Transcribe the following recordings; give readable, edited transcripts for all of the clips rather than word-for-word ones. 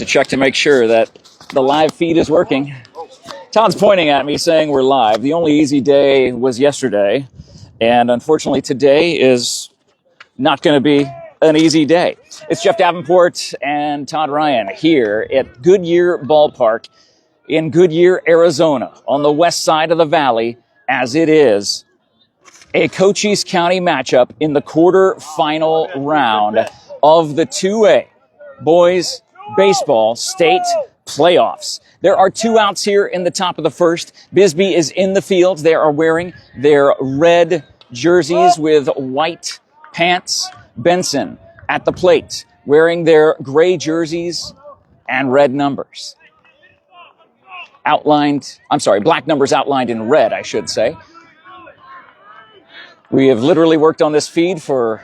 to check to make sure that the live feed is working. Todd's pointing at me saying we're live. The only easy day was yesterday, and unfortunately today is not going to be an easy day. It's Jeff Davenport and Todd Ryan here at Goodyear Ballpark in Goodyear, Arizona, on the west side of the valley, as it is a Cochise County matchup in the quarterfinal round of the 2A Boys Baseball State Playoffs. There are two outs here in the top of the first. Bisbee is in the field. They are wearing their red jerseys with white pants. Benson at the plate, wearing their gray jerseys and red numbers. Black numbers outlined in red, I should say. We have literally worked on this feed for,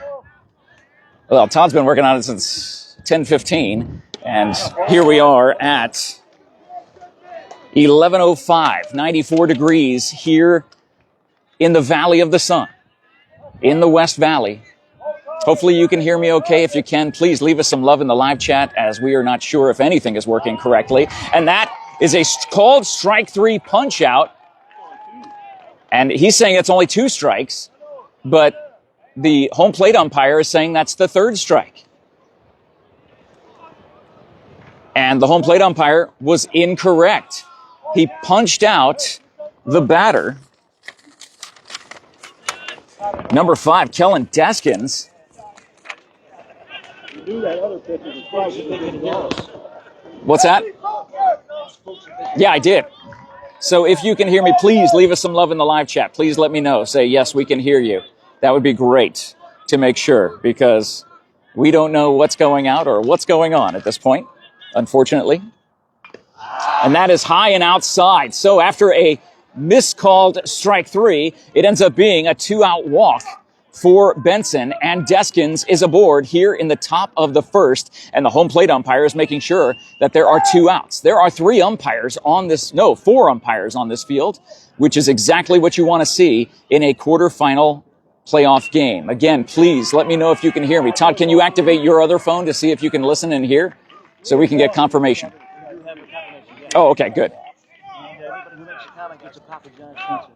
well, Todd's been working on it since 10:15, and here we are at 11:05, 94 degrees here in the Valley of the Sun, in the West Valley. Hopefully you can hear me okay. If you can, please leave us some love in the live chat, as we are not sure if anything is working correctly. And that is a called strike three punch out. And he's saying it's only 2 strikes, but the home plate umpire is saying that's the 3rd strike. And the home plate umpire was incorrect. He punched out the batter, number 5, Kellen Deskins. What's that? Yeah, I did. So if you can hear me, please leave us some love in the live chat. Please let me know. Say, yes, we can hear you. That would be great to make sure, because we don't know what's going out or what's going on at this point, unfortunately. And that is high and outside. So after a miscalled strike 3, it ends up being a 2-out walk for Benson, and Deskins is aboard here in the top of the first, and the home plate umpire is making sure that there are 2 outs. There are 4 umpires on this field, which is exactly what you want to see in a quarterfinal playoff game. Again, please let me know if you can hear me. Todd, can you activate your other phone to see if you can listen and hear so we can get confirmation? Oh, okay, good. Everybody who makes a comment gets a Papa John's pizza.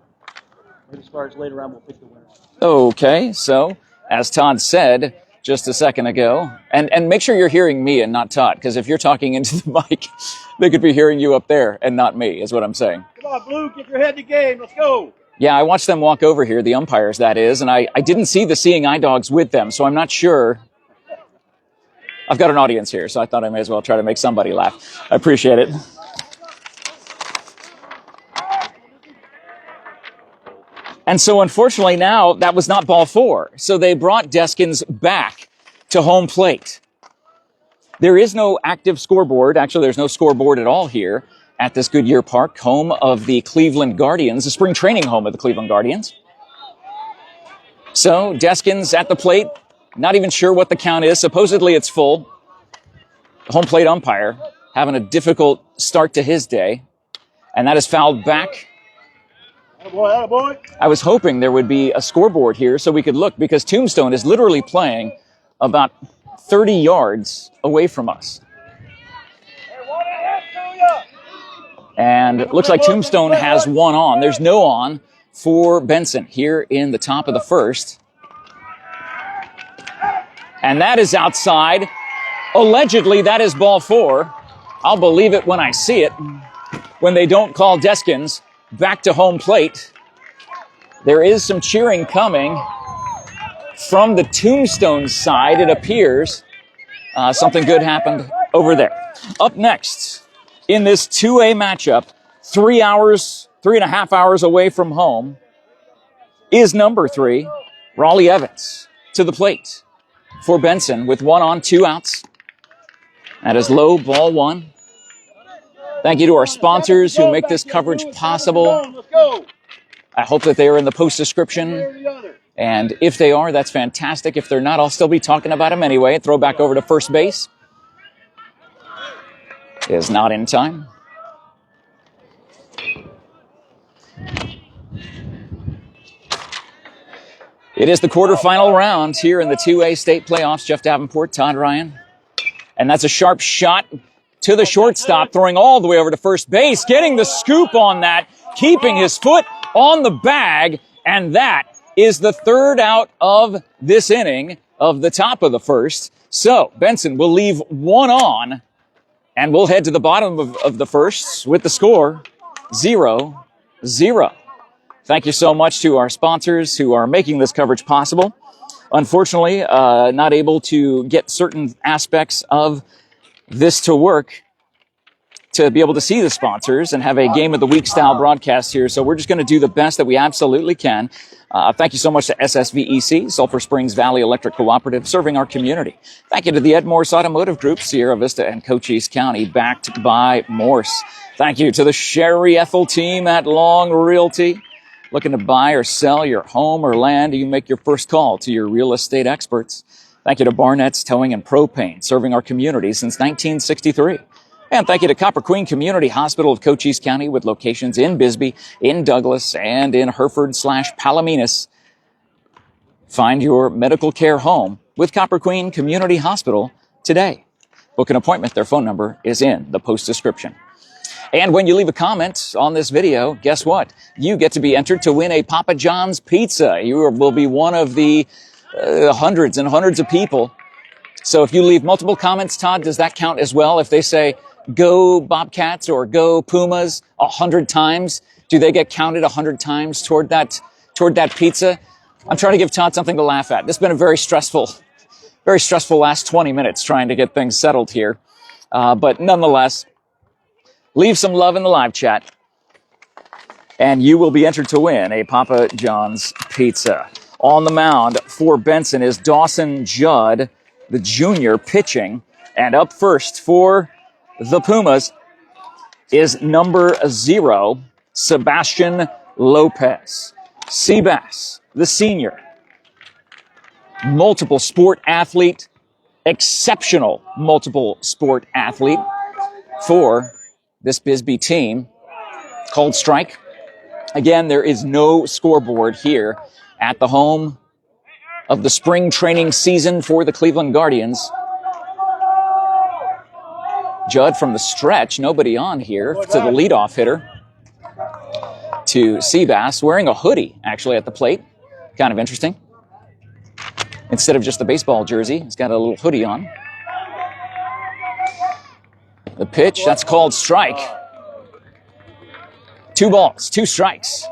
Maybe as far as later on, we'll pick the winner. Okay, so as Todd said just a second ago, and make sure you're hearing me and not Todd, because if you're talking into the mic, they could be hearing you up there and not me, is what I'm saying. Come on, Blue, get your head in the game. Let's go. Yeah, I watched them walk over here, the umpires, that is, and I didn't see the Seeing Eye Dogs with them, so I'm not sure. I've got an audience here, so I thought I may as well try to make somebody laugh. I appreciate it. And so, unfortunately, now that was not ball 4. So they brought Deskins back to home plate. There is no active scoreboard. Actually, there's no scoreboard at all here at this Goodyear Park, home of the Cleveland Guardians, the spring training home of the Cleveland Guardians. So Deskins at the plate, not even sure what the count is. Supposedly it's full. The home plate umpire having a difficult start to his day. And that is fouled back. Attaboy, attaboy. I was hoping there would be a scoreboard here so we could look, because Tombstone is literally playing about 30 yards away from us. And it looks like Tombstone has 1 on. There's no on for Benson here in the top of the first. And that is outside. Allegedly, that is ball 4. I'll believe it when I see it. When they don't call Deskins back to home plate. There is some cheering coming from the Tombstone side, it appears. Something good happened over there. Up next, in this 2A matchup, 3.5 hours away from home, is number 3, Raleigh Evans, to the plate for Benson with 1 on, 2 outs. That is low, ball 1. Thank you to our sponsors who make this coverage possible. I hope that they are in the post description. And if they are, that's fantastic. If they're not, I'll still be talking about them anyway. Throw back over to first base. Is not in time. It is the quarterfinal round here in the 2A state playoffs. Jeff Davenport, Todd Ryan. And that's a sharp shot to the shortstop, throwing all the way over to first base, getting the scoop on that, keeping his foot on the bag, and that is the third out of this inning of the top of the first. So Benson will leave one on, and we'll head to the bottom of the first with the score 0-0. Thank you so much to our sponsors who are making this coverage possible. Unfortunately, not able to get certain aspects of this to work to be able to see the sponsors and have a game of the week style broadcast here. So we're just going to do the best that we absolutely can. Thank you so much to SSVEC, Sulphur Springs Valley Electric Cooperative, serving our community. Thank you to the MORSE Automotive Group, Sierra Vista and Cochise County, backed by MORSE. Thank you to the Sherry Ethel team at Long Realty. Looking to buy or sell your home or land, you make your first call to your real estate experts. Thank you to BARNETT'S Towing and Propane, serving our community since 1963. And thank you to Copper Queen Community Hospital of Cochise County with locations in Bisbee, in Douglas, and in Hereford/Palominas. Find your medical care home with Copper Queen Community Hospital today. Book an appointment. Their phone number is in the post description. And when you leave a comment on this video, guess what? You get to be entered to win a Papa John's pizza. You will be one of the hundreds and hundreds of people. So if you leave multiple comments, Todd, does that count as well? If they say, go Bobcats or go Pumas 100 times, do they get counted 100 times toward that pizza? I'm trying to give Todd something to laugh at. It's been a very stressful last 20 minutes trying to get things settled here. But nonetheless, leave some love in the live chat, and you will be entered to win a Papa John's pizza. On the mound for Benson is Dawson Judd, the junior, pitching. And up first for the Pumas is number 0, Sebastian Lopez. Seabass, the senior, multiple sport athlete, exceptional multiple sport athlete for this Bisbee team called Strike. Again, there is no scoreboard here at the home of the spring training season for the Cleveland Guardians. Judd from the stretch, nobody on here, to the leadoff hitter, to Seabass, wearing a hoodie, actually, at the plate. Kind of interesting. Instead of just the baseball jersey, he's got a little hoodie on. The pitch, that's called strike. 2 balls, 2 strikes.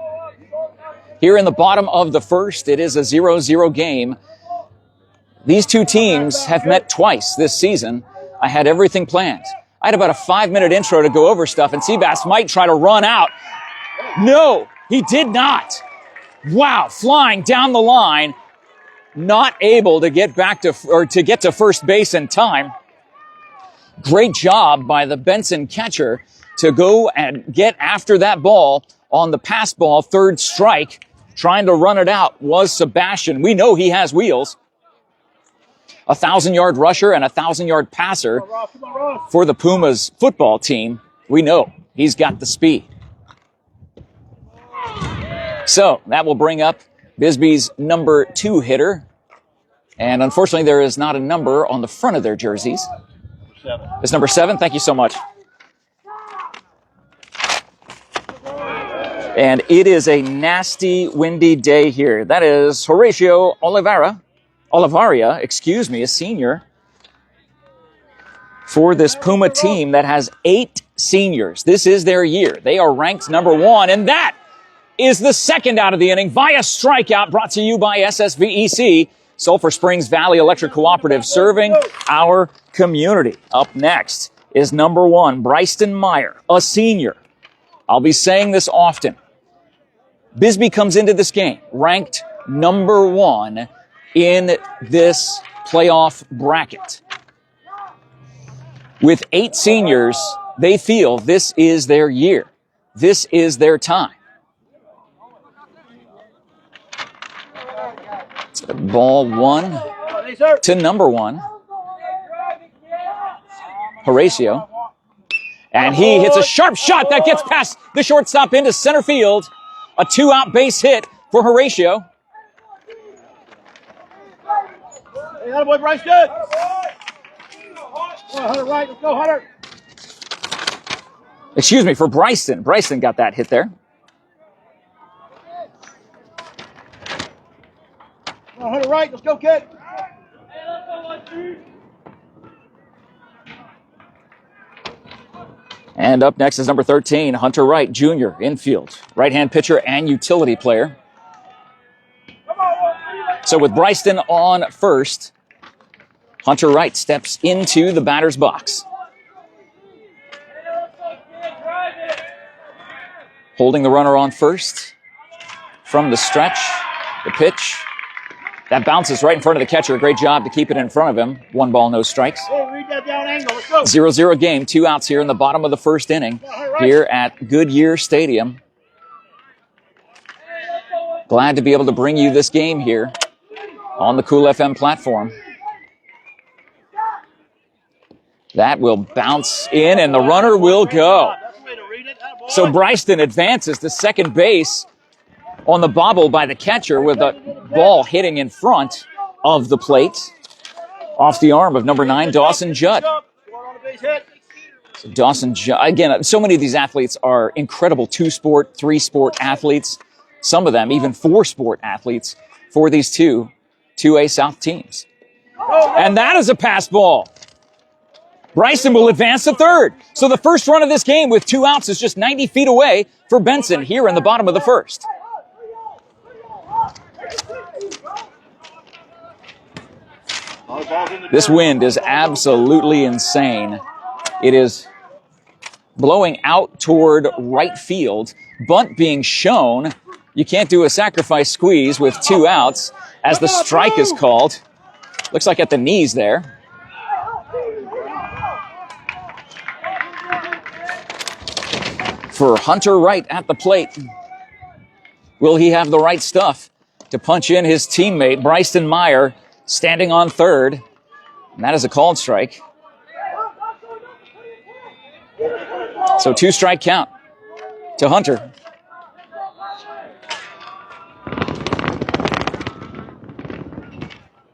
Here in the bottom of the first, it is a 0-0 game. These two teams have met twice this season. I had everything planned. I had about a 5-minute intro to go over stuff, and Seabass might try to run out. No, he did not. Wow, flying down the line, not able to get back to get to first base in time. Great job by the Benson catcher to go and get after that ball on the pass ball, third strike. Trying to run it out was Sebastian. We know he has wheels. A 1,000-yard rusher and a 1,000-yard passer for the Pumas football team. We know he's got the speed. So that will bring up Bisbee's number 2 hitter. And unfortunately, there is not a number on the front of their jerseys. It's number 7. Thank you so much. And it is a nasty, windy day here. That is Horatio Olivaria, a senior, for this Puma team that has 8 seniors. This is their year. They are ranked number 1, and that is the second out of the inning via strikeout, brought to you by SSVEC, Sulphur Springs Valley Electric Cooperative, serving our community. Up next is number 1, Bryson Meyer, a senior. I'll be saying this often. Bisbee comes into this game ranked number 1 in this playoff bracket. With 8 seniors, they feel this is their year. This is their time. It's ball 1 to number 1. Horatio. And he hits a sharp shot that gets past the shortstop into center field. A 2-out base hit for Horatio. Hey, that boy Bryce, good. Come on, Hunter, right. Let's go, Hunter. Excuse me, for Bryson. Bryson got that hit there. Come on, Hunter Wright, let's go, kid. And up next is number 13, Hunter Wright, Jr., infield. Right-hand pitcher and utility player. So with Bryson on first, Hunter Wright steps into the batter's box. Holding the runner on first. From the stretch, the pitch. That bounces right in front of the catcher. Great job to keep it in front of him. 1 ball, no strikes. 0-0 game. 2 outs here in the bottom of the first inning here at Goodyear Stadium. Glad to be able to bring you this game here on the Cool FM platform. That will bounce in, and the runner will go. So Bryson advances to second base on the bobble by the catcher with a ball hitting in front of the plate off the arm of number 9, Dawson Judd. So Dawson Judd, again, so many of these athletes are incredible 2-sport, 3-sport athletes. Some of them even 4-sport athletes for these 2A South teams. And that is a pass ball. Bryson will advance to third. So the first run of this game with 2 outs is just 90 feet away for Benson here in the bottom of the first. This wind is absolutely insane. It is blowing out toward right field. Bunt being shown. You can't do a sacrifice squeeze with 2 outs as the strike is called. Looks like at the knees there. For Hunter Wright at the plate. Will he have the right stuff to punch in his teammate, Bryson Meyer, standing on third? And that is a called strike. So 2-strike count to Hunter.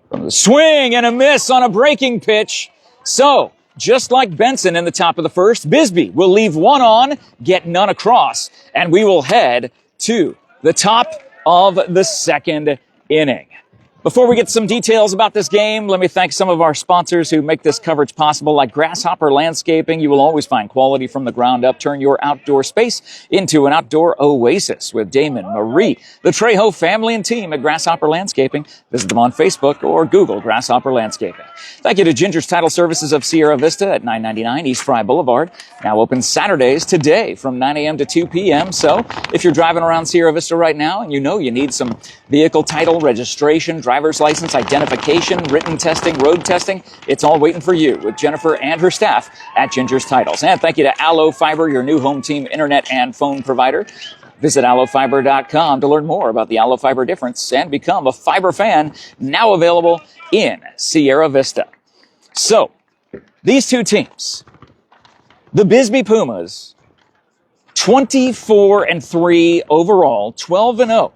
From the swing and a miss on a breaking pitch. So, just like Benson in the top of the first, Bisbee will leave 1 on, get none across, and we will head to the top of the second inning. Before we get some details about this game, let me thank some of our sponsors who make this coverage possible, like Grasshopper Landscaping. You will always find quality from the ground up. Turn your outdoor space into an outdoor oasis with Damon, Marie, the Trejo family and team at Grasshopper Landscaping. Visit them on Facebook or Google Grasshopper Landscaping. Thank you to Ginger's Title Services of Sierra Vista at 999 East Fry Boulevard. Now open Saturdays today from 9 a.m. to 2 p.m. So if you're driving around Sierra Vista right now and you know you need some vehicle title, registration, driver's license, identification, written testing, road testing, it's all waiting for you with Jennifer and her staff at Ginger's Titles. And thank you to Allo Fiber, your new home team internet and phone provider. Visit allofiber.com to learn more about the Allo Fiber difference and become a fiber fan, now available in Sierra Vista. So, these 2 teams, the Bisbee Pumas, 24-3 overall, 12-0,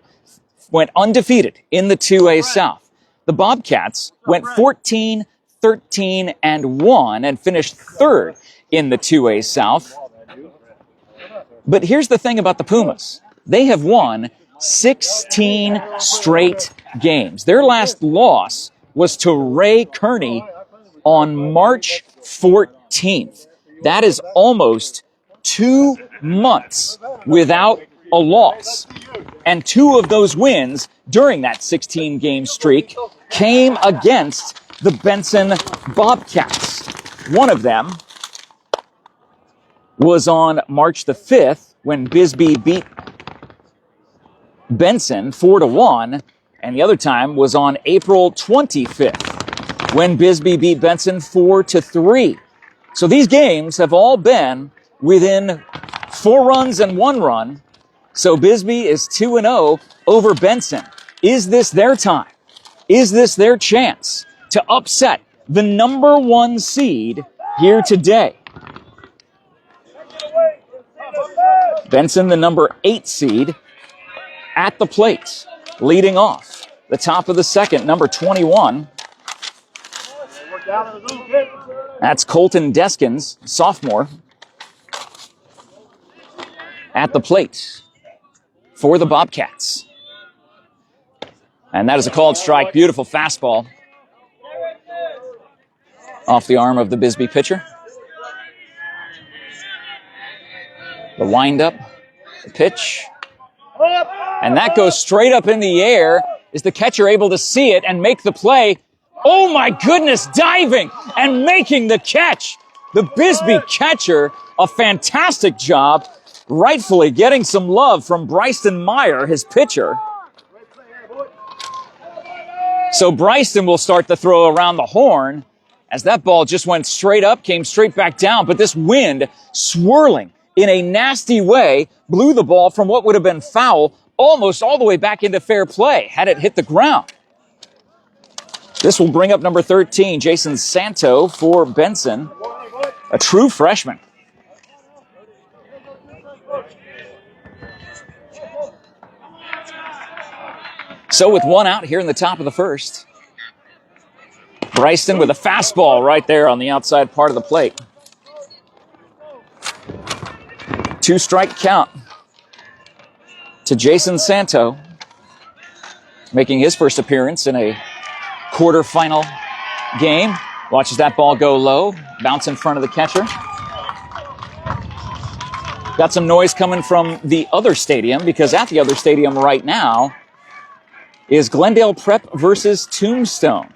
went undefeated in the 2A South. The Bobcats went 14-13-1 and finished 3rd in the 2A South. But here's the thing about the Pumas. They have won 16 straight games. Their last loss was to Ray Kearney on March 14th. That is almost 2 months without a loss. And 2 of those wins during that 16-game streak came against the Benson Bobcats. One of them was on March the 5th when Bisbee beat Benson 4-1, and the other time was on April 25th when Bisbee beat Benson 4-3. So these games have all been within 4 runs and 1 run. So Bisbee is 2-0 over Benson. Is this their time? Is this their chance to upset the number 1 seed here today? Benson, the number 8 seed, at the plate, leading off. The top of the second, number 21. That's Colton Deskins, sophomore. at the plate for the Bobcats. And that is a called strike. Beautiful fastball off the arm of the Bisbee pitcher. The windup, the pitch. And that goes straight up in the air. Is the catcher able to see it and make the play? Oh my goodness, diving and making the catch. The Bisbee catcher, a fantastic job, rightfully getting some love from Bryson Meyer, his pitcher. So Bryson will start to throw around the horn as that ball just went straight up, came straight back down. But this wind swirling in a nasty way blew the ball from what would have been foul almost all the way back into fair play had it hit the ground. This will bring up number 13, Jason Santo for Benson, a true freshman. So with one out here in the top of the first, Bryson with a fastball right there on the outside part of the plate. 2-strike count to Jason Santo, making his first appearance in a quarterfinal game. Watches that ball go low, bounce in front of the catcher. Got some noise coming from the other stadium because at the other stadium right now is Glendale Prep versus Tombstone.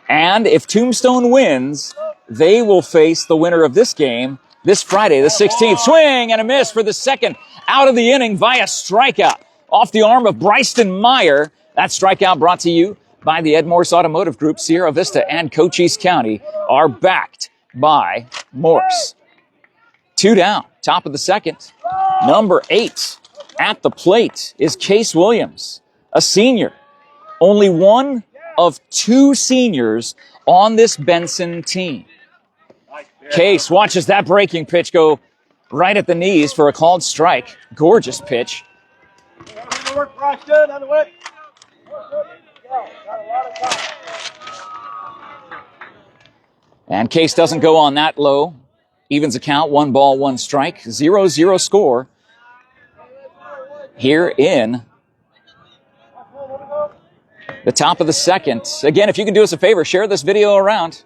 And if Tombstone wins, they will face the winner of this game this Friday, the 16th. Swing and a miss for the second out of the inning via strikeout off the arm of Bryson Meyer. That strikeout brought to you by the MORSE Automotive Group. Sierra Vista and Cochise County are backed by MORSE. 2 down, top of the second. Number 8 at the plate is Case Williams, a senior. Only one of 2 seniors on this Benson team. Case watches that breaking pitch go right at the knees for a called strike. Gorgeous pitch. And Case doesn't go on that low. Evens the count, 1 ball, 1 strike. 0-0 score here in the top of the second. Again, if you can do us a favor, share this video around.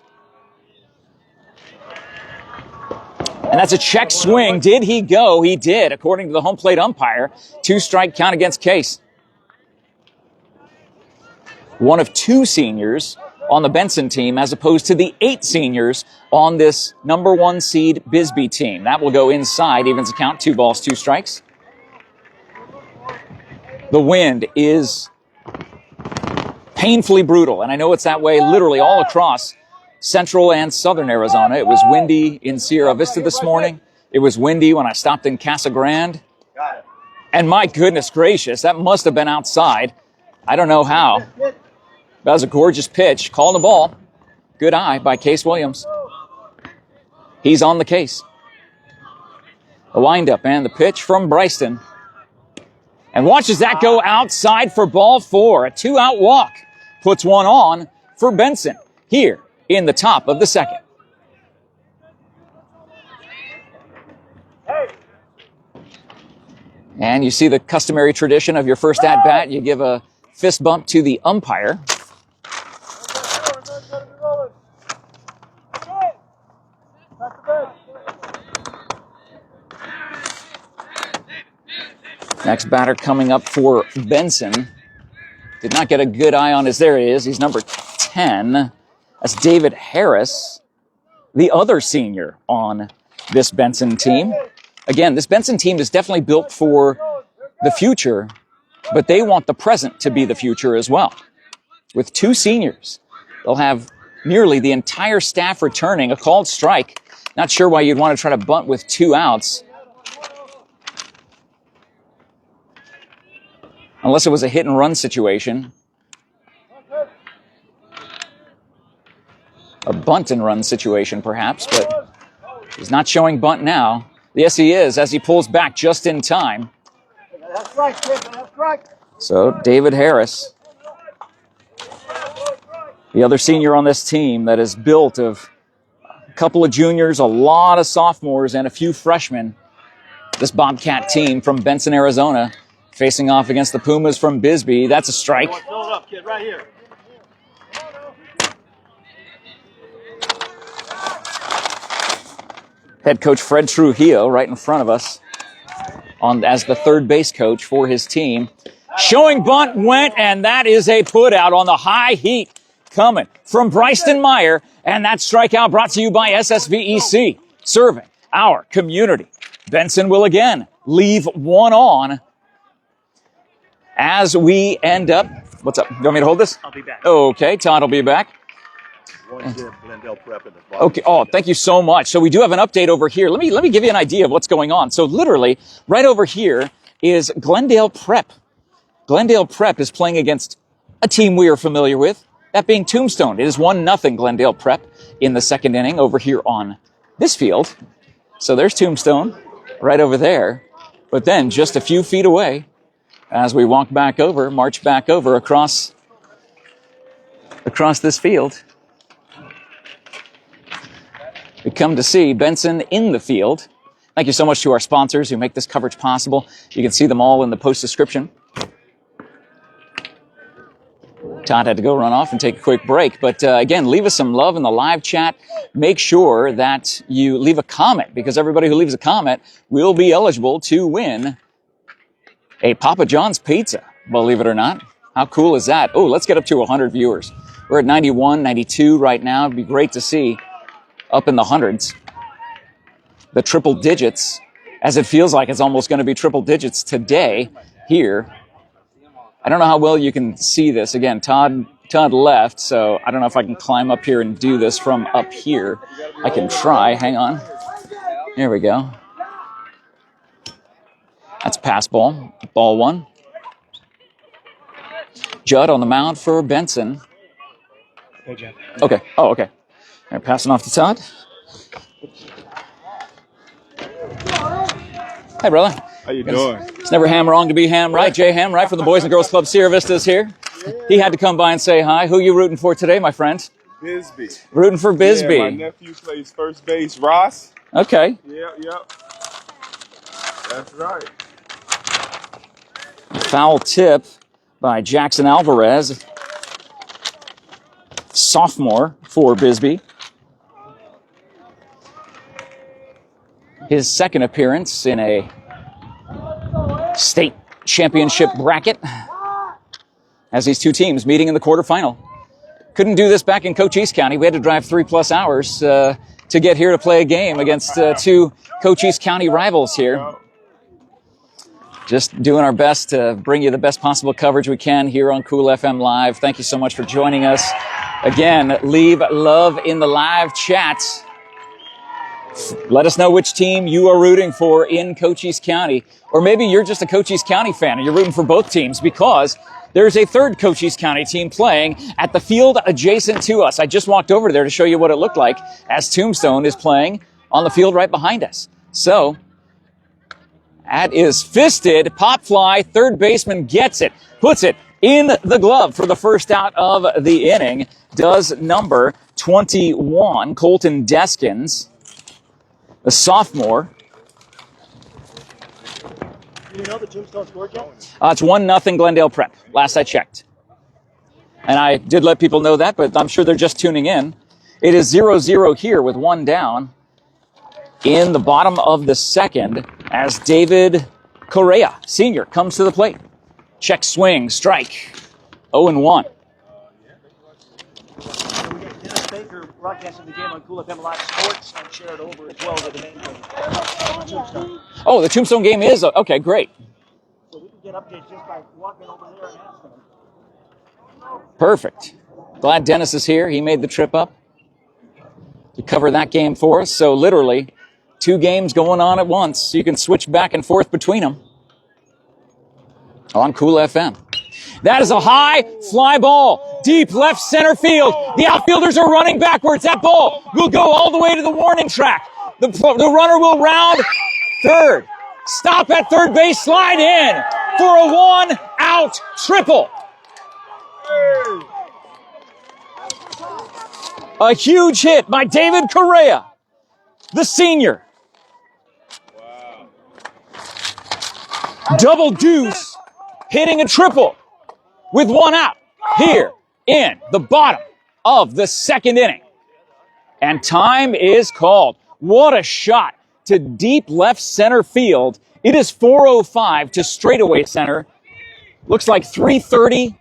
And that's a check swing. Did he go? He did, according to the home plate umpire. 2-strike count against Case. One of 2 seniors on the Benson team as opposed to the 8 seniors on this number 1 seed Bisbee team. That will go inside, evens the count, 2 balls, 2 strikes. The wind is painfully brutal, and I know it's that way literally all across central and southern Arizona. It was windy in Sierra Vista this morning. It was windy when I stopped in Casa Grande. And my goodness gracious, that must have been outside. I don't know how. That was a gorgeous pitch. Calling the ball. Good eye by Case Williams. He's on the case. The windup and the pitch from Bryson. And watches that go outside for ball 4. A 2-out walk puts one on for Benson here in the top of the second. And you see the customary tradition of your first at-bat. You give a fist bump to the umpire. Next batter coming up for Benson. Did not get a good eye on his. There he is. He's number 10. That's David Harris, the other senior on this Benson team. Again, this Benson team is definitely built for the future, but they want the present to be the future as well. With 2 seniors, they'll have nearly the entire staff returning. A called strike. Not sure why you'd want to try to bunt with 2 outs. Unless it was a hit and run situation. A bunt and run situation, perhaps, but he's not showing bunt now. Yes, he is, as he pulls back just in time. So, David Harris, the other senior on this team that is built of a couple of juniors, a lot of sophomores, and a few freshmen. This Bobcat team from Benson, Arizona, facing off against the Pumas from Bisbee. That's a strike. Fill it up, kid, right here. Head coach Fred Trujillo right in front of us as the third base coach for his team. Showing bunt went, and that is a put out on the high heat coming from Bryson Meyer. And that strikeout brought to you by SSVEC, serving our community. Benson will again leave one on as we end up. What's up? You want me to hold this? I'll be back. Okay, Todd will be back. Okay. Oh, thank you so much. So we do have an update over here. Let me give you an idea of what's going on. So literally, right over here is Glendale Prep. Glendale Prep is playing against a team we are familiar with, that being Tombstone. It is 1-0 Glendale Prep in the second inning over here on this field. So there's Tombstone right over there. But then just a few feet away, as we walk back over, march back over across this field, we come to see Benson in the field. Thank you so much to our sponsors who make this coverage possible. You can see them all in the post description. Todd had to go run off and take a quick break. But again, leave us some love in the live chat. Make sure that you leave a comment, because everybody who leaves a comment will be eligible to win a Papa John's pizza, believe it or not. How cool is that? Oh, let's get up to 100 viewers. We're at 91, 92 right now. It'd be great to see up in the hundreds, the triple digits, as it feels like it's almost going to be triple digits today here. I don't know how well you can see this. Again, Todd left, so I don't know if I can climb up here and do this from up here. I can try. Hang on. There we go. That's pass ball. Ball one. Judd on the mound for Benson. Hey, Jeff. Okay. Oh, okay. All right, passing off to Todd. Hey, brother. How you doing? It's never ham wrong to be ham right. Jay Ham right from the Boys and Girls Club Sierra Vista is here. He had to come by and say hi. Who are you rooting for today, my friend? Bisbee. Rooting for Bisbee. Yeah, my nephew plays first base. Ross. Okay. Yep. That's right. Foul tip by Jackson Alvarez, sophomore for Bisbee. His second appearance in a state championship bracket as these two teams meeting in the quarterfinal. Couldn't do this back in Cochise County. We had to drive 3+ hours to get here to play a game against two Cochise County rivals here. Just doing our best to bring you the best possible coverage we can here on Cool FM Live. Thank you so much for joining us. Again, leave love in the live chat. Let us know which team you are rooting for in Cochise County. Or maybe you're just a Cochise County fan and you're rooting for both teams, because there's a third Cochise County team playing at the field adjacent to us. I just walked over there to show you what it looked like as Tombstone is playing on the field right behind us. So that is fisted. Pop fly. Third baseman gets it. Puts it in the glove for the first out of the inning. Does number 21, Colton Deskins, the sophomore. Do you know the Tombstone scored yet? It's 1-0 Glendale Prep, last I checked. And I did let people know that, but I'm sure they're just tuning in. It is 0-0 here with one down in the bottom of the second as David Correa, senior, comes to the plate. Check swing, strike, 0-1. Dennis Baker broadcasting the game on Cool FM Live Sports and share it over as well with the main game. Oh, the Tombstone game is, okay, great. So we can get updates just by walking over there and asking them. Perfect. Glad Dennis is here. He made the trip up to cover that game for us. So literally, two games going on at once. You can switch back and forth between them on Cool FM. That is a high fly ball, deep left center field. The outfielders are running backwards. That ball will go all the way to the warning track. The runner will round third. Stop at third base, slide in for a 1-out triple. A huge hit by David Correa, the senior. Double deuce, hitting a triple with one out here in the bottom of the second inning. And time is called. What a shot to deep left center field. It is 405 to straightaway center. Looks like 330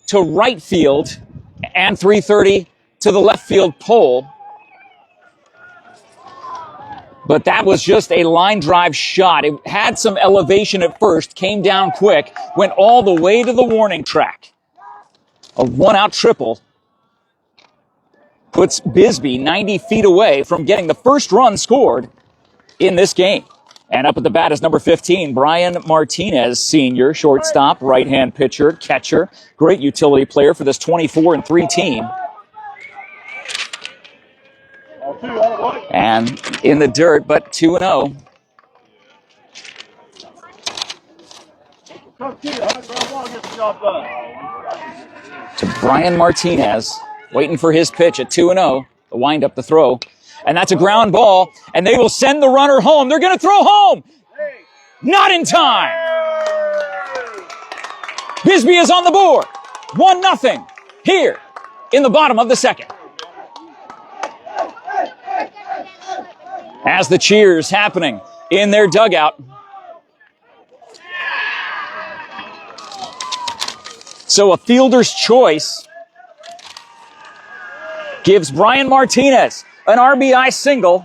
to right field and 330 to the left field pole. But that was just a line drive shot. It had some elevation at first, came down quick, went all the way to the warning track. A one-out triple puts Bisbee 90 feet away from getting the first run scored in this game. And up at the bat is number 15, Brian Martinez, senior, shortstop, right-hand pitcher, catcher, great utility player for this 24-3 team. And in the dirt, but 2-0. To Brian Martinez, waiting for his pitch at 2-0, the wind-up, the throw. And that's a ground ball, and they will send the runner home. They're going to throw home. Not in time. Bisbee is on the board. 1-0 here in the bottom of the second. As the cheers happening in their dugout. So a fielder's choice gives Brian Martinez an RBI single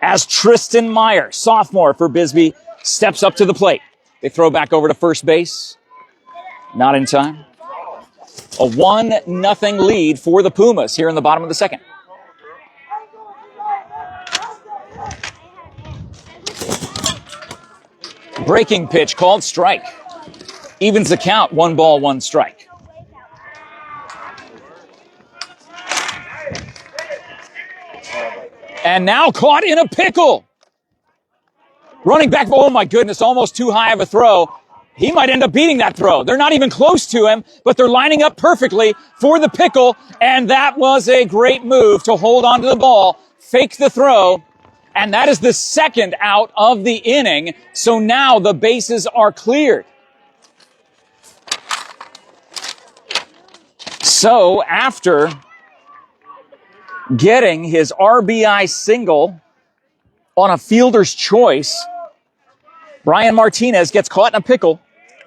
as Tristan Meyer, sophomore for Bisbee, steps up to the plate. They throw back over to first base. Not in time. A 1-0 lead for the Pumas here in the bottom of the second. Breaking pitch called strike. Evens the count, 1 ball, 1 strike. And now caught in a pickle. Running back, oh my goodness, almost too high of a throw. He might end up beating that throw. They're not even close to him, but they're lining up perfectly for the pickle. And that was a great move to hold on to the ball, fake the throw. And that is the second out of the inning. So now the bases are cleared. So after getting his RBI single on a fielder's choice, Brian Martinez gets caught in a pickle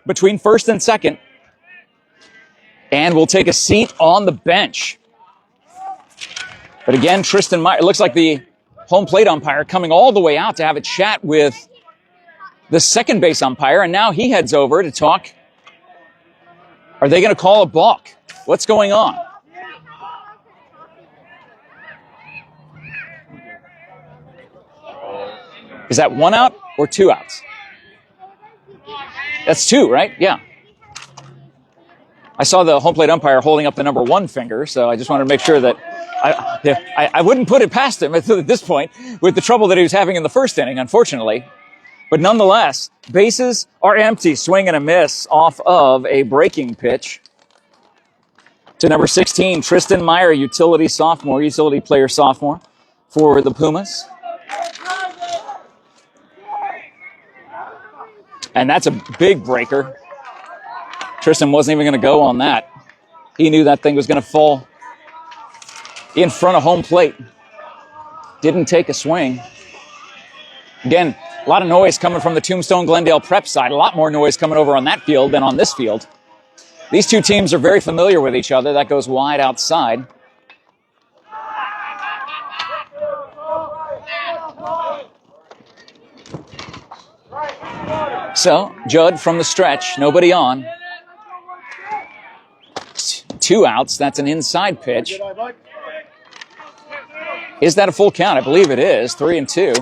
between first and second and will take a seat on the bench. But again, Tristan Meyer, it looks like the home plate umpire coming all the way out to have a chat with the second base umpire, and now he heads over to talk. Are they going to call a balk? What's going on? Is that 1 out or 2 outs? That's 2, right? Yeah. I saw the home plate umpire holding up the number 1 finger, so I just wanted to make sure that I wouldn't put it past him at this point with the trouble that he was having in the first inning, unfortunately. But nonetheless, bases are empty. Swing and a miss off of a breaking pitch to number 16, Tristan Meyer, utility player sophomore for the Pumas. And that's a big breaker. Tristan wasn't even going to go on that. He knew that thing was going to fall in front of home plate. Didn't take a swing. Again, a lot of noise coming from the Tombstone Glendale prep side. A lot more noise coming over on that field than on this field. These two teams are very familiar with each other. That goes wide outside. So, Judd from the stretch, nobody on. 2 outs, that's an inside pitch. Is that a full count? I believe it is, 3-2.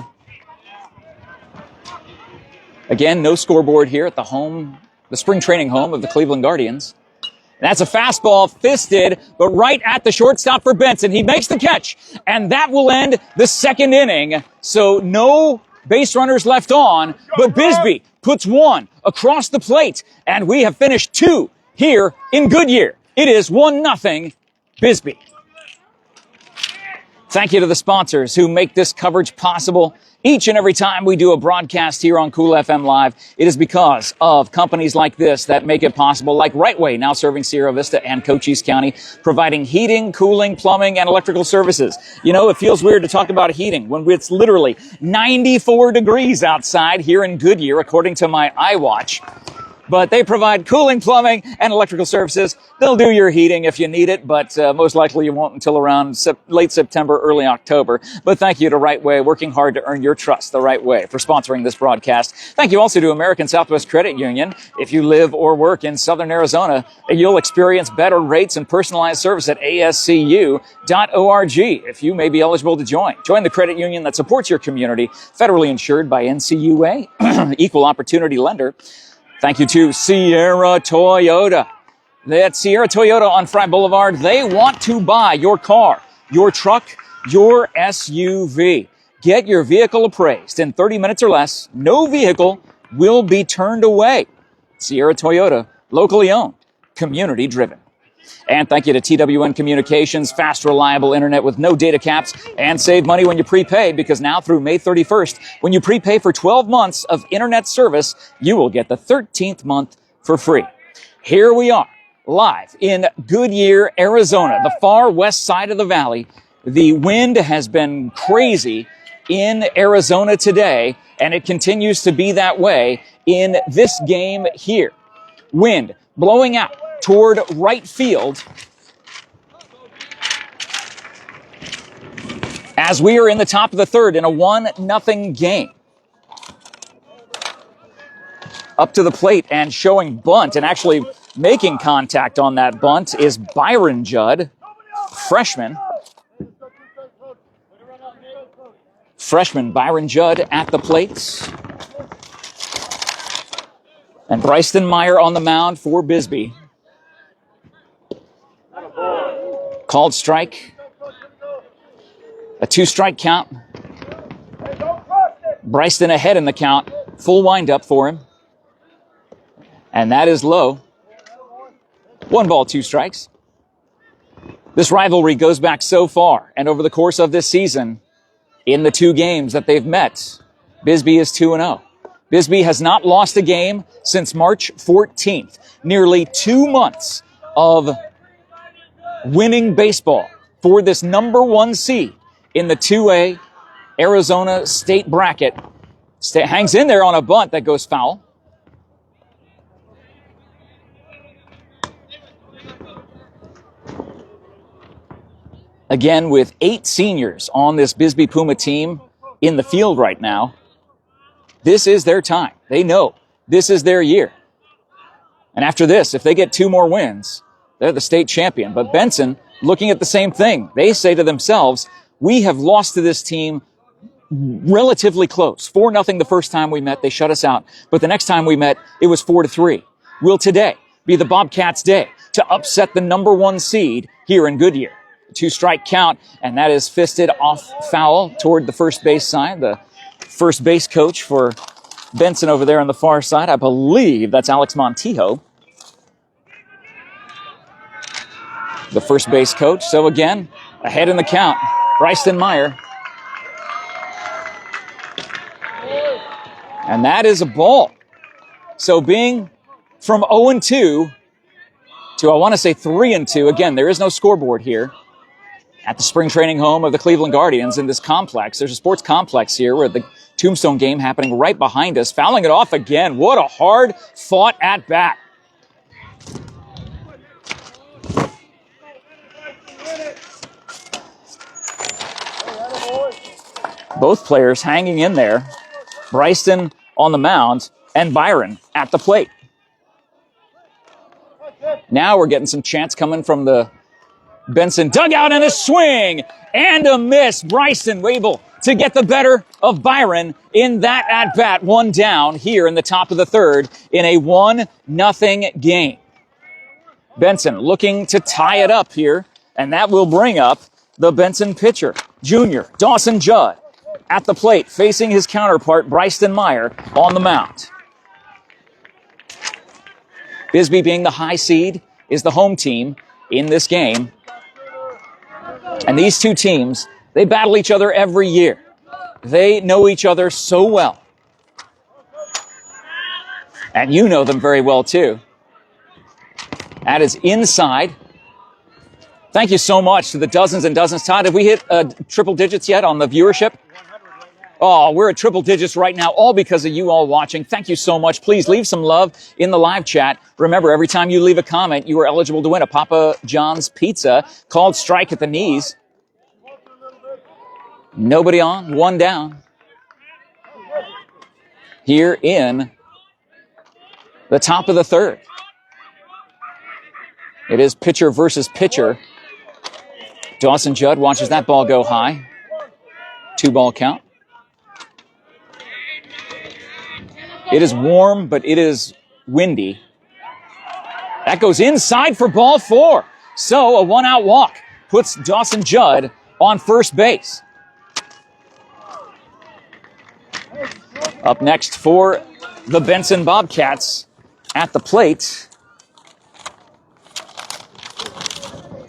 Again, no scoreboard here at the spring training home of the Cleveland Guardians. That's a fastball, fisted, but right at the shortstop for Benson. He makes the catch, and that will end the second inning. So no base runners left on, but Bisbee puts 1 across the plate, and we have finished 2 here in Goodyear. It is 1-0 Bisbee. Thank you to the sponsors who make this coverage possible. Each and every time we do a broadcast here on Cool FM Live, it is because of companies like this that make it possible, like Rightway, now serving Sierra Vista and Cochise County, providing heating, cooling, plumbing, and electrical services. You know, it feels weird to talk about heating when it's literally 94 degrees outside here in Goodyear, according to my iWatch. But they provide cooling, plumbing, and electrical services. They'll do your heating if you need it, but most likely you won't until around late September, early October. But thank you to Rightway, working hard to earn your trust the right way, for sponsoring this broadcast. Thank you also to American Southwest Credit Union. If you live or work in Southern Arizona, you'll experience better rates and personalized service at ascu.org if you may be eligible to join. Join the credit union that supports your community, federally insured by NCUA, equal opportunity lender. Thank you to Sierra Toyota. At Sierra Toyota on Fry Boulevard, they want to buy your car, your truck, your SUV. Get your vehicle appraised in 30 minutes or less. No vehicle will be turned away. Sierra Toyota, locally owned, community driven. And thank you to TWN Communications, fast, reliable internet with no data caps, and save money when you prepay, because now through May 31st, when you prepay for 12 months of internet service, you will get the 13th month for free. Here we are, live in Goodyear, Arizona, the far west side of the valley. The wind has been crazy in Arizona today, and it continues to be that way in this game here. Wind blowing out toward right field as we are in the top of the third in a 1-0 game. Up to the plate and showing bunt and actually making contact on that bunt is Byron Judd, freshman. Freshman Byron Judd at the plate. And Bryson Meyer on the mound for Bisbee. Called strike. A 2-strike count. Bryson ahead in the count. Full windup for him. And that is low. 1 ball, 2 strikes. This rivalry goes back so far. And over the course of this season, in the 2 games that they've met, Bisbee is 2-0. Bisbee has not lost a game since March 14th. Nearly 2 months of winning baseball for this number 1 seed in the 2A Arizona state bracket. Hangs in there on a bunt that goes foul. Again, with 8 seniors on this Bisbee Puma team in the field right now, this is their time. They know this is their year. And after this, if they get 2 more wins, they're the state champion. But Benson, looking at the same thing, they say to themselves, we have lost to this team relatively close. 4-0 the first time we met, they shut us out. But the next time we met, it was 4-3. Will today be the Bobcats' day to upset the number 1 seed here in Goodyear? 2-strike count, and that is fisted off foul toward the first base side. The first base coach for Benson over there on the far side, I believe that's Alex Montijo, the first base coach. So again, ahead in the count, Bryson Meyer. And that is a ball. So being from 0-2 to, I want to say 3-2, again, there is no scoreboard here at the spring training home of the Cleveland Guardians in this complex. There's a sports complex here where the Tombstone game happening right behind us. Fouling it off again. What a hard fought at bat. Both players hanging in there. Bryson on the mound and Byron at the plate. Now we're getting some chants coming from the Benson dugout, and a swing and a miss. Bryson able to get the better of Byron in that at-bat. 1 down here in the top of the third in a 1-0 game. Benson looking to tie it up here, and that will bring up the Benson pitcher, junior Dawson Judd, at the plate, facing his counterpart, Bryson Meyer, on the mound. Bisbee, being the high seed, is the home team in this game. And these 2 teams, they battle each other every year. They know each other so well. And you know them very well, too. That is inside. Thank you so much to the dozens and dozens. Todd, have we hit triple digits yet on the viewership? Oh, we're at triple digits right now, all because of you all watching. Thank you so much. Please leave some love in the live chat. Remember, every time you leave a comment, you are eligible to win a Papa John's pizza called Strike at the Knees. Nobody on, one down. Here in the top of the third. It is pitcher versus pitcher. Dawson Judd watches that ball go high. 2-ball count. It is warm, but it is windy. That goes inside for ball 4. So a 1-out walk puts Dawson Judd on first base. Up next for the Benson Bobcats at the plate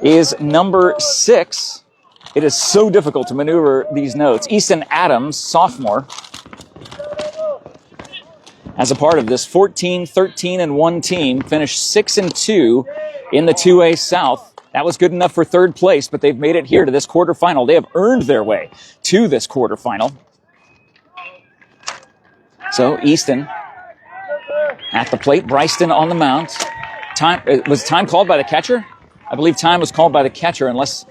is number 6. It is so difficult to maneuver these notes. Easton Adams, sophomore, as a part of this 14-13-1 team, finished 6-2 in the 2A South. That was good enough for third place, but they've made it here to this quarterfinal. They have earned their way to this quarterfinal. So Easton at the plate, Bryston on the mound. Was time called by the catcher? I believe time was called by the catcher unless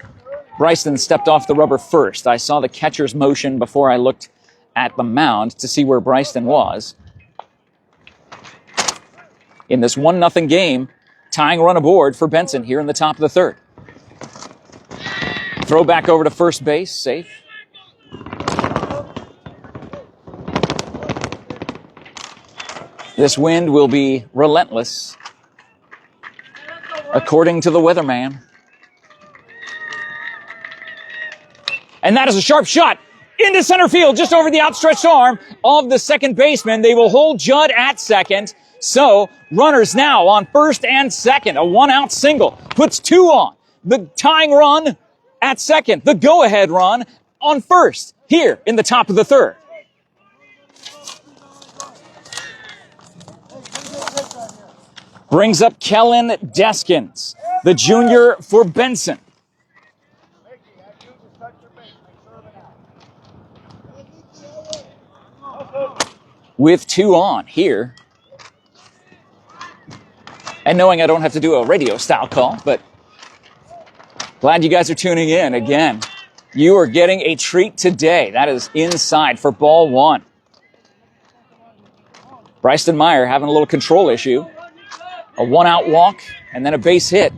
Bryston stepped off the rubber first. I saw the catcher's motion before I looked at the mound to see where Bryston was. In this 1-0 game, tying run aboard for Benson here in the top of the third. Throw back over to first base, safe. This wind will be relentless, according to the weatherman. And that is a sharp shot into center field, just over the outstretched arm of the second baseman. They will hold Judd at second. So, runners now on first and second. A 1-out single puts 2 on. The tying run at second. The go-ahead run on first here in the top of the third. Brings up Kellen Deskins, the junior for Benson. With 2 on here. And knowing I don't have to do a radio style call, but glad you guys are tuning in again. You are getting a treat today. That is inside for ball 1. Bryston Meyer having a little control issue. A 1-out walk and then a base hit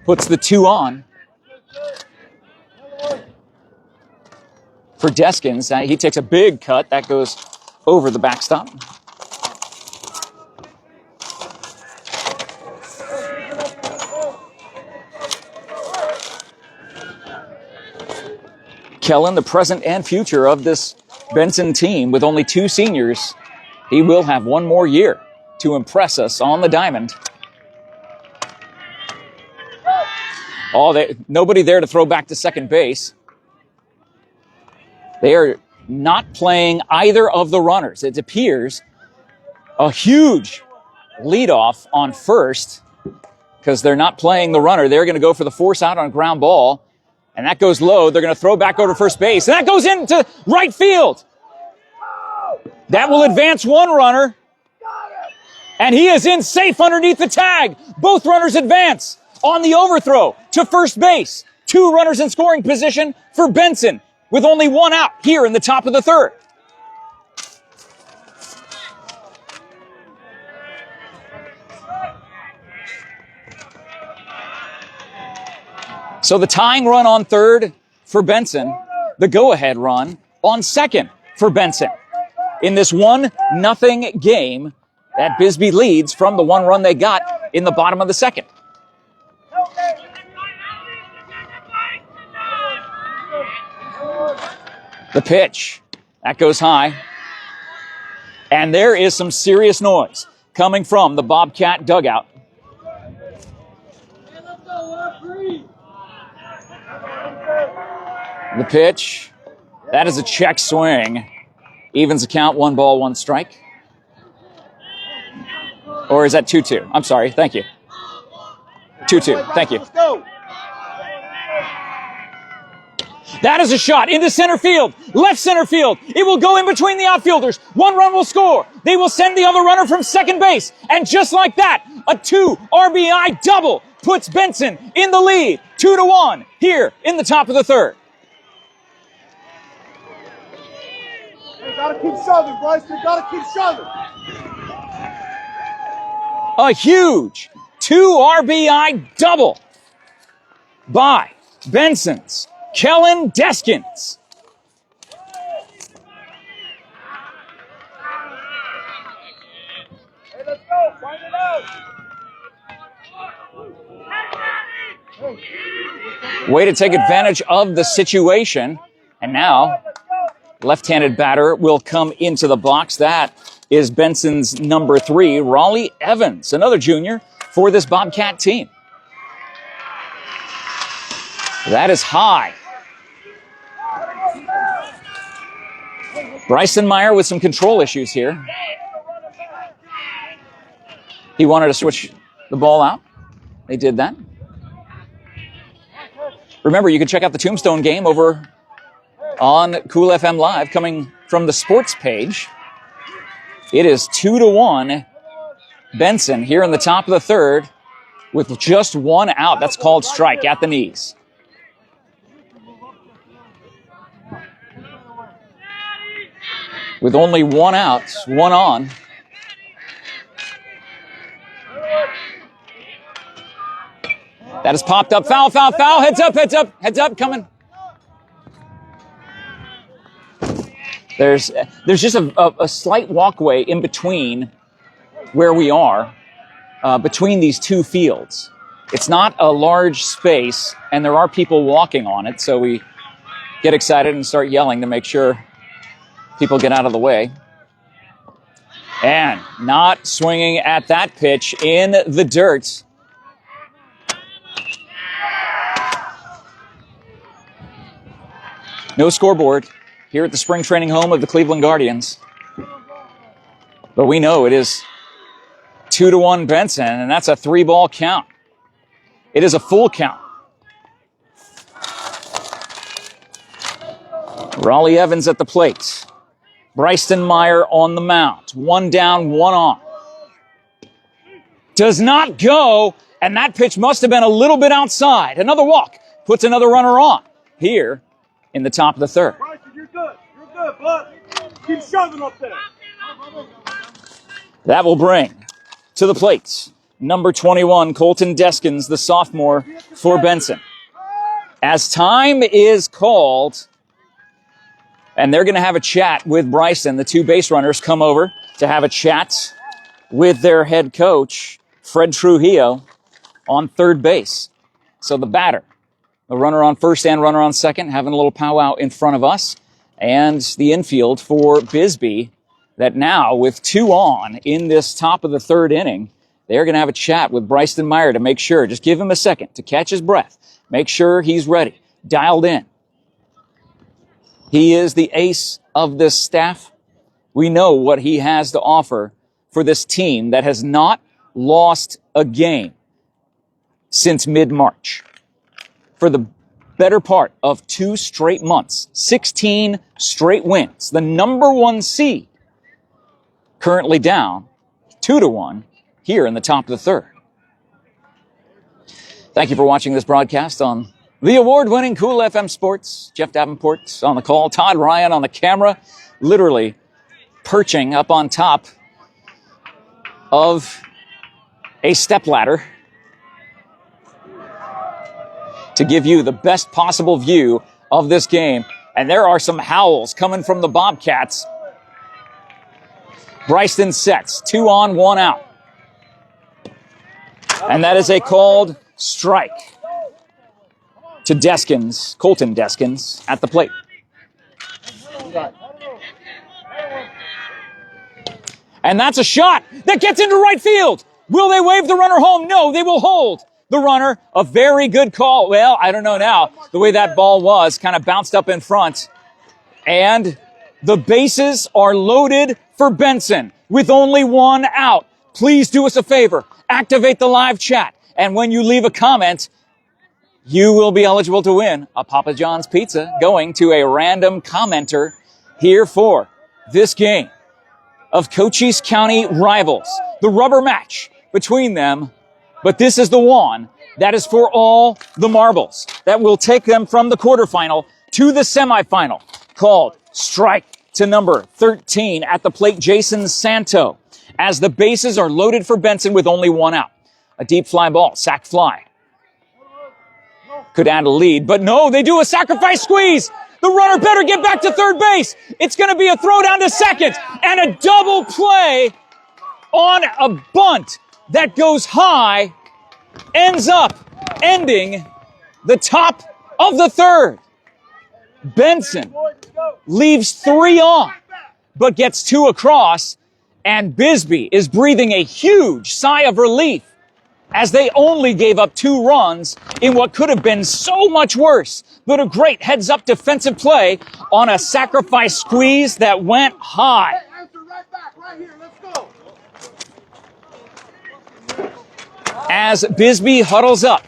puts the 2 on. For Deskins, he takes a big cut. That goes over the backstop. Kellen, the present and future of this Benson team, with only 2 seniors, he will have 1 more year to impress us on the diamond. Nobody there to throw back to second base. They are not playing either of the runners. It appears a huge leadoff on first because they're not playing the runner. They're going to go for the force out on a ground ball. And that goes low. They're going to throw back over to first base. And that goes into right field. That will advance 1 runner. And he is in safe underneath the tag. Both runners advance on the overthrow to first base. 2 runners in scoring position for Benson with only 1 out here in the top of the third. So the tying run on third for Benson, the go-ahead run on second for Benson. In this 1-0 game that Bisbee leads from the 1 run they got in the bottom of the second. The pitch, that goes high. And there is some serious noise coming from the Bobcat dugout. The pitch, That is a check swing. Evens the count, 1 ball, 1 strike. Or is that 2-2? I'm sorry, thank you. 2-2, thank you. Let's go. That is a shot into center field, left center field. It will go in between the outfielders. 1 run will score. They will send the other runner from second base. And just like that, a 2 RBI double puts Benson in the lead, 2-1 here in the top of the 3rd. You gotta keep shoving, Bryce. You gotta keep shoving. A huge 2 RBI double by Benson's Kellen Deskins. Hey, let's go. Find it out. Way to take advantage of the situation. And now, left-handed batter will come into the box. That is Benson's number 3, Raleigh Evans, another junior for this Bobcat team. That is high. Bryson Meyer with some control issues here. He wanted to switch the ball out. They did that. Remember, you can check out the Tombstone game over on Cool FM Live coming from the sports page. It is 2-1 Benson here in the top of the 3rd with just 1 out. That's called strike at the knees. With only 1 out, 1 on. That is popped up. Foul, foul, foul. Heads up, heads up, heads up, coming. There's just a slight walkway in between where we are, between these 2 fields. It's not a large space, and there are people walking on it, so we get excited and start yelling to make sure people get out of the way. And not swinging at that pitch in the dirt. No scoreboard here at the spring training home of the Cleveland Guardians. But we know it is 2-1 Benson, and that's a 3-ball count. It is a full count. Raleigh Evans at the plate. Bryson Meyer on the mound. 1 down, 1 on. Does not go, and that pitch must have been a little bit outside. Another walk puts another runner on here in the top of the 3rd. Bryson, you're good. You're good, bud. Keep shoving up there. That will bring to the plate number 21, Colton Deskins, the sophomore for Benson. As time is called, and they're going to have a chat with Bryson. The 2 base runners come over to have a chat with their head coach, Fred Trujillo, on 3rd base. So the batter, the runner on first and runner on second, having a little powwow in front of us. And the infield for Bisbee, that now with 2 on in this top of the 3rd inning, they're going to have a chat with Bryson Meyer to make sure, just give him a second to catch his breath, make sure he's ready, dialed in. He is the ace of this staff. We know what he has to offer for this team that has not lost a game since mid-March. For the better part of 2 straight months, 16 straight wins. The number 1 seed currently down 2-1 here in the top of the 3rd. Thank you for watching this broadcast on the award-winning Cool FM Sports. Jeff Davenport on the call, Todd Ryan on the camera, literally perching up on top of a stepladder to give you the best possible view of this game. And there are some howls coming from the Bobcats. Bryson sets, 2 on, 1 out. And that is a called strike to Deskins, Colton Deskins, at the plate. And that's a shot that gets into right field. Will they wave the runner home? No, they will hold the runner. A very good call. Well, I don't know now. The way that ball was kind of bounced up in front And the bases are loaded for Benson with only one out. Please do us a favor. Activate the live chat. And when you leave a comment, you will be eligible to win a Papa John's pizza going to a random commenter here for this game of Cochise County rivals. The rubber match between them. But this is the one that is for all the marbles that will take them from the quarterfinal to the semifinal, called strike to number 13 at the plate, Jason Santo, as the bases are loaded for Benson with only one out. A deep fly ball, sac fly. Could add a lead, but no, they do a sacrifice squeeze. The runner better get back to third base. It's going to be a throw down to second and a double play on a bunt that goes high, ends up ending the top of the third. Benson leaves 3 on, but gets 2 across, and Bisbee is breathing a huge sigh of relief as they only gave up 2 runs in what could have been so much worse. But a great heads-up defensive play on a sacrifice squeeze that went high. As Bisbee huddles up.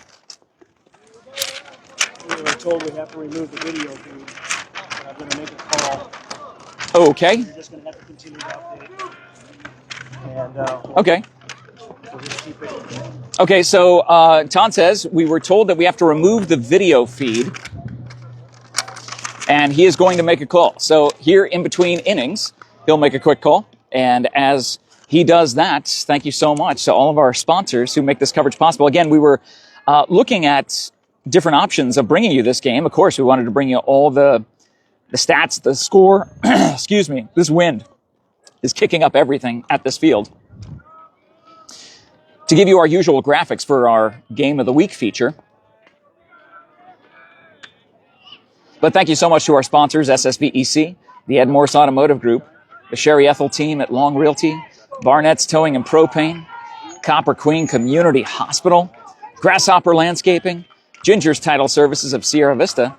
We were told we have to remove the video feed. I'm going to make a call. Okay. You're just going to have to continue to update. And, okay. We'll just keep it. Okay, so Todd says we were told that we have to remove the video feed, and he is going to make a call. So here in between innings, he'll make a quick call, and as he does that, thank you so much to all of our sponsors who make this coverage possible. Again, we were looking at different options of bringing you this game. Of course, we wanted to bring you all the stats, the score. Excuse me. This wind is kicking up everything at this field. To give you our usual graphics for our Game of the Week feature. But thank you so much to our sponsors, SSVEC, the MORSE Automotive Group, the Sherry Ethel team at Long Realty, Barnett's Towing and Propane, Copper Queen Community Hospital, Grasshopper Landscaping, Ginger's Title Services of Sierra Vista,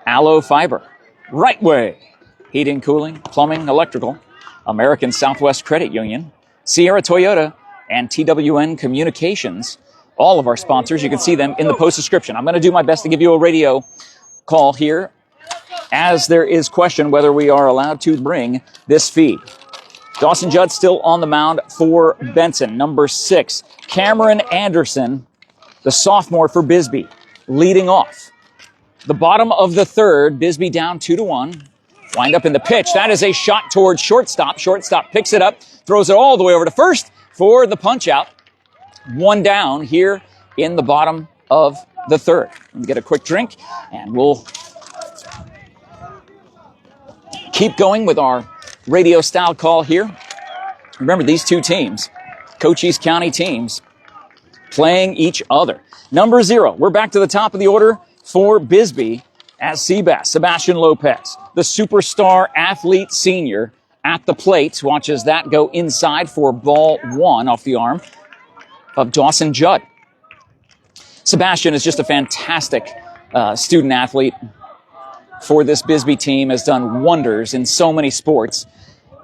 Aloe Fiber, Right Way, Heating, Cooling, Plumbing, Electrical, American Southwest Credit Union, Sierra Toyota, and TWN Communications. All of our sponsors, you can see them in the post description. I'm going to do my best to give you a radio call here as there is question whether we are allowed to bring this feed. Dawson Judd still on the mound for Benson. Number 6, Cameron Anderson, the sophomore for Bisbee, leading off. The bottom of the third, Bisbee down 2-1. Wind up in the pitch. That is a shot towards shortstop. Shortstop picks it up, throws it all the way over to first for the punch out. 1 down here in the bottom of the third. We'll get a quick drink and we'll keep going with our radio style call here. Remember, these two teams, Cochise County teams, playing each other. Number 0, we're back to the top of the order for Bisbee as Seabass, Sebastian Lopez, the superstar athlete senior at the plate, watches that go inside for ball 1 off the arm of Dawson Judd. Sebastian is just a fantastic student athlete for this Bisbee team, has done wonders in so many sports.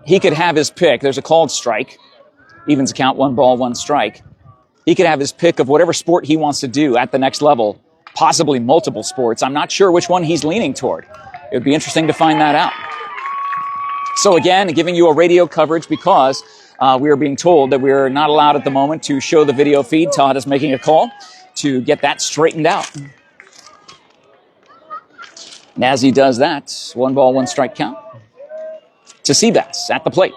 He could have his pick. There's a called strike. Evens account, 1 ball, 1 strike. He could have his pick of whatever sport he wants to do at the next level, possibly multiple sports. I'm not sure which one he's leaning toward. It would be interesting to find that out. So again, giving you a radio coverage because we are being told that we are not allowed at the moment to show the video feed. Todd is making a call to get that straightened out. And as he does that, 1 ball, 1 strike count to Seabass at the plate.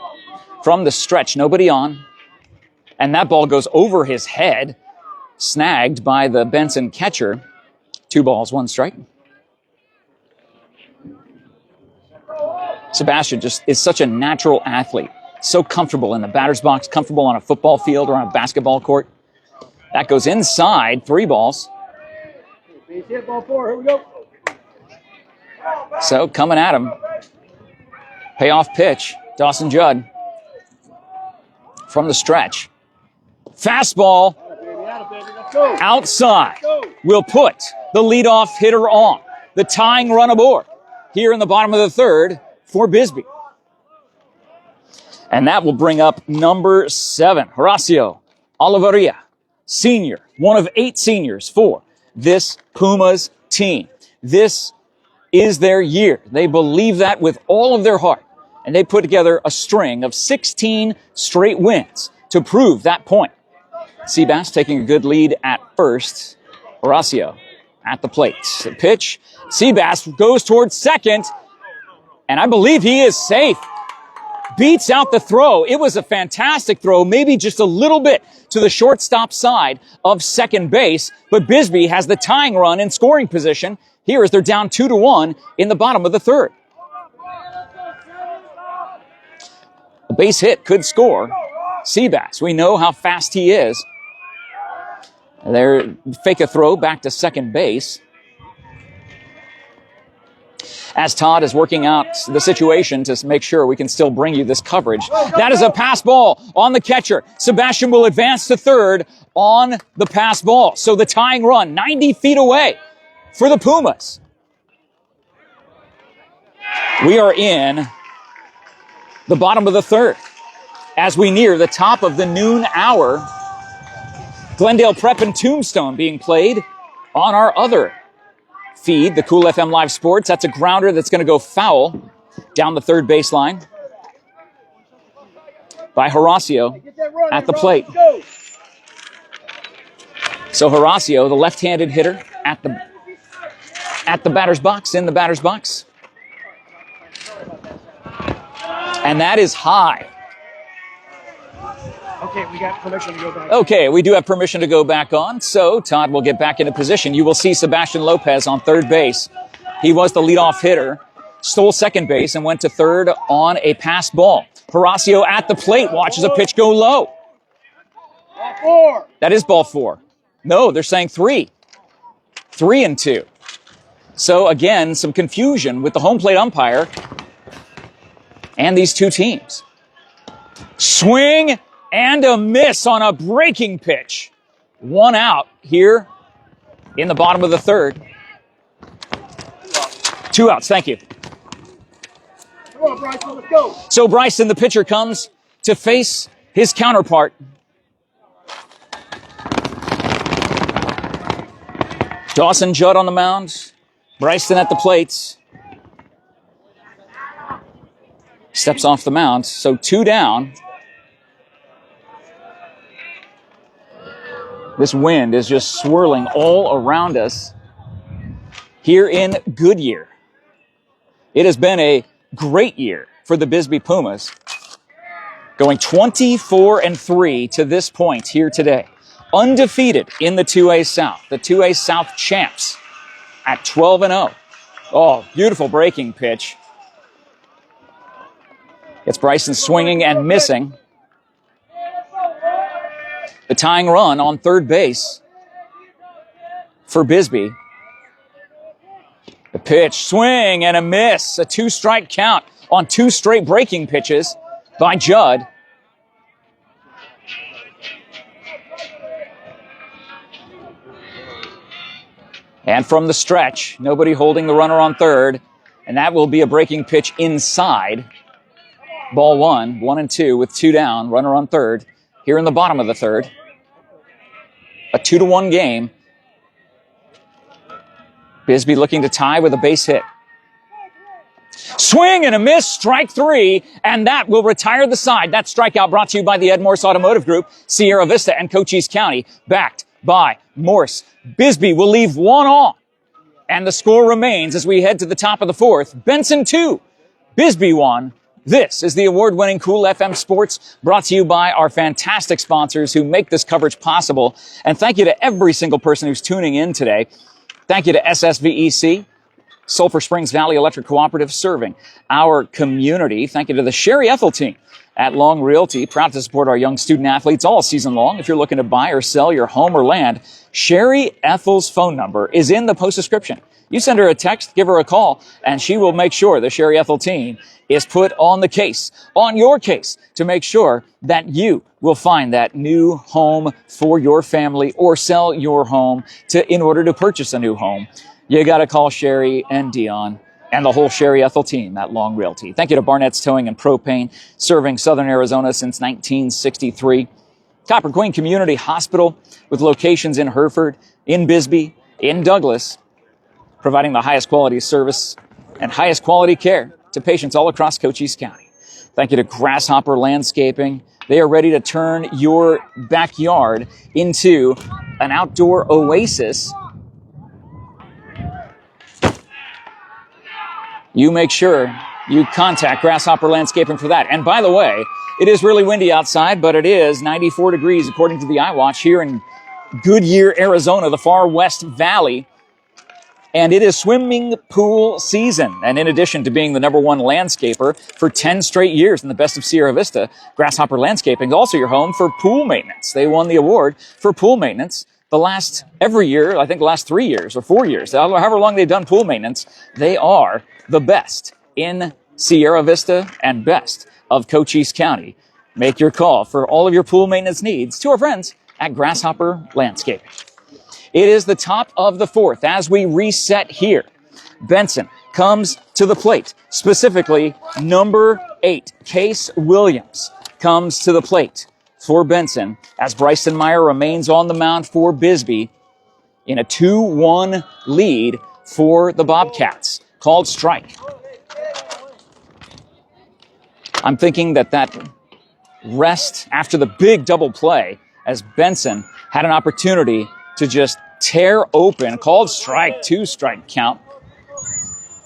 From the stretch, nobody on. And that ball goes over his head, snagged by the Benson catcher. 2 balls, 1 strike. Sebastian just is such a natural athlete. So comfortable in the batter's box, comfortable on a football field or on a basketball court. That goes inside, 3 balls. Base hit, ball 4, here we go. So coming at him. Payoff pitch, Dawson Judd. From the stretch. Fastball. Outside. Will put the leadoff hitter on. The tying run aboard. Here in the bottom of the third, for Bisbee. And that will bring up number 7, Horacio Oliveria, senior, one of 8 seniors for this Pumas team. This is their year. They believe that with all of their heart. And they put together a string of 16 straight wins to prove that point. Seabass taking a good lead at first. Horacio at the plate. The pitch. Seabass goes towards second. And I believe he is safe. Beats out the throw. It was a fantastic throw, maybe just a little bit to the shortstop side of second base. But Bisbee has the tying run in scoring position here as they're down 2-1 in the bottom of the third. A base hit could score. Seabass, we know how fast he is. There, fake a throw back to second base. As Todd is working out the situation to make sure we can still bring you this coverage. That is a pass ball on the catcher. Sebastian will advance to third on the pass ball. So the tying run, 90 feet away for the Pumas. We are in the bottom of the third as we near the top of the noon hour. Glendale Prep and Tombstone being played on our other feed, the Cool FM Live Sports. That's a grounder that's going to go foul down the third baseline by Horacio at the plate. So Horacio, the left-handed hitter, at the batter's box, in the batter's box. And that is high. Okay, we got permission to go back. Okay, we do have permission to go back on, so Todd will get back into position. You will see Sebastian Lopez on third base. He was the leadoff hitter, stole second base, and went to third on a pass ball. Horacio at the plate, watches a pitch go low. Ball 4. That is ball 4. No, they're saying 3. 3-2. So again, some confusion with the home plate umpire and these two teams. Swing and a miss on a breaking pitch. 1 out here in the bottom of the third. 2 outs, thank you. Come on, Bryson, let's go. So Bryson, the pitcher, comes to face his counterpart. Dawson Judd on the mound. Bryson at the plate. Steps off the mound, so 2 down. This wind is just swirling all around us here in Goodyear. It has been a great year for the Bisbee Pumas, going 24-3 to this point here today. Undefeated in the 2A South, the 2A South champs at 12-0. Oh, beautiful breaking pitch. It's Bryson swinging and missing. The tying run on third base for Bisbee. The pitch, swing and a miss. A 2-strike count on 2 straight breaking pitches by Judd. And from the stretch, nobody holding the runner on third. And that will be a breaking pitch inside. Ball 1, 1-2 with 2 down, runner on third. Here in the bottom of the third. A 2-1 game. Bisbee looking to tie with a base hit. Swing and a miss, strike 3, and that will retire the side. That strikeout brought to you by the MORSE Automotive Group, Sierra Vista and Cochise County, backed by Morse. Bisbee will leave 1 on, and the score remains as we head to the top of the 4th. Benson 2, Bisbee 1. This is the award-winning Cool FM Sports, brought to you by our fantastic sponsors who make this coverage possible. And thank you to every single person who's tuning in today. Thank you to SSVEC, Sulphur Springs Valley Electric Cooperative, serving our community. Thank you to the Sherry Ethel team at Long Realty, proud to support our young student athletes all season long. If you're looking to buy or sell your home or land, Sherry Ethel's phone number is in the post description. You send her a text, give her a call, and she will make sure the Sherry Ethel team is put on the case, on your case, to make sure that you will find that new home for your family or sell your home in order to purchase a new home. You got to call Sherry and Dion and the whole Sherry Ethel team at Long Realty. Thank you to Barnett's Towing and Propane, serving Southern Arizona since 1963. Copper Queen Community Hospital, with locations in Hereford, in Bisbee, in Douglas, providing the highest quality service and highest quality care to patients all across Cochise County. Thank you to Grasshopper Landscaping. They are ready to turn your backyard into an outdoor oasis. You make sure you contact Grasshopper Landscaping for that. And by the way, it is really windy outside, but it is 94 degrees according to the iWatch here in Goodyear, Arizona, the far west valley. And it is swimming pool season. And in addition to being the #1 landscaper for 10 straight years in the Best of Sierra Vista, Grasshopper Landscaping is also your home for pool maintenance. They won the award for pool maintenance every year, I think the last 3 years or 4 years, however long they've done pool maintenance. They are the best in Sierra Vista and best of Cochise County. Make your call for all of your pool maintenance needs to our friends at Grasshopper Landscaping. It is the top of the 4th as we reset here. Benson comes to the plate. Specifically, number 8, Case Williams, comes to the plate for Benson as Bryson Meyer remains on the mound for Bisbee in a 2-1 lead for the Bobcats. Called strike. I'm thinking that rest after the big double play as Benson had an opportunity to just tear open, called strike, 2-strike count.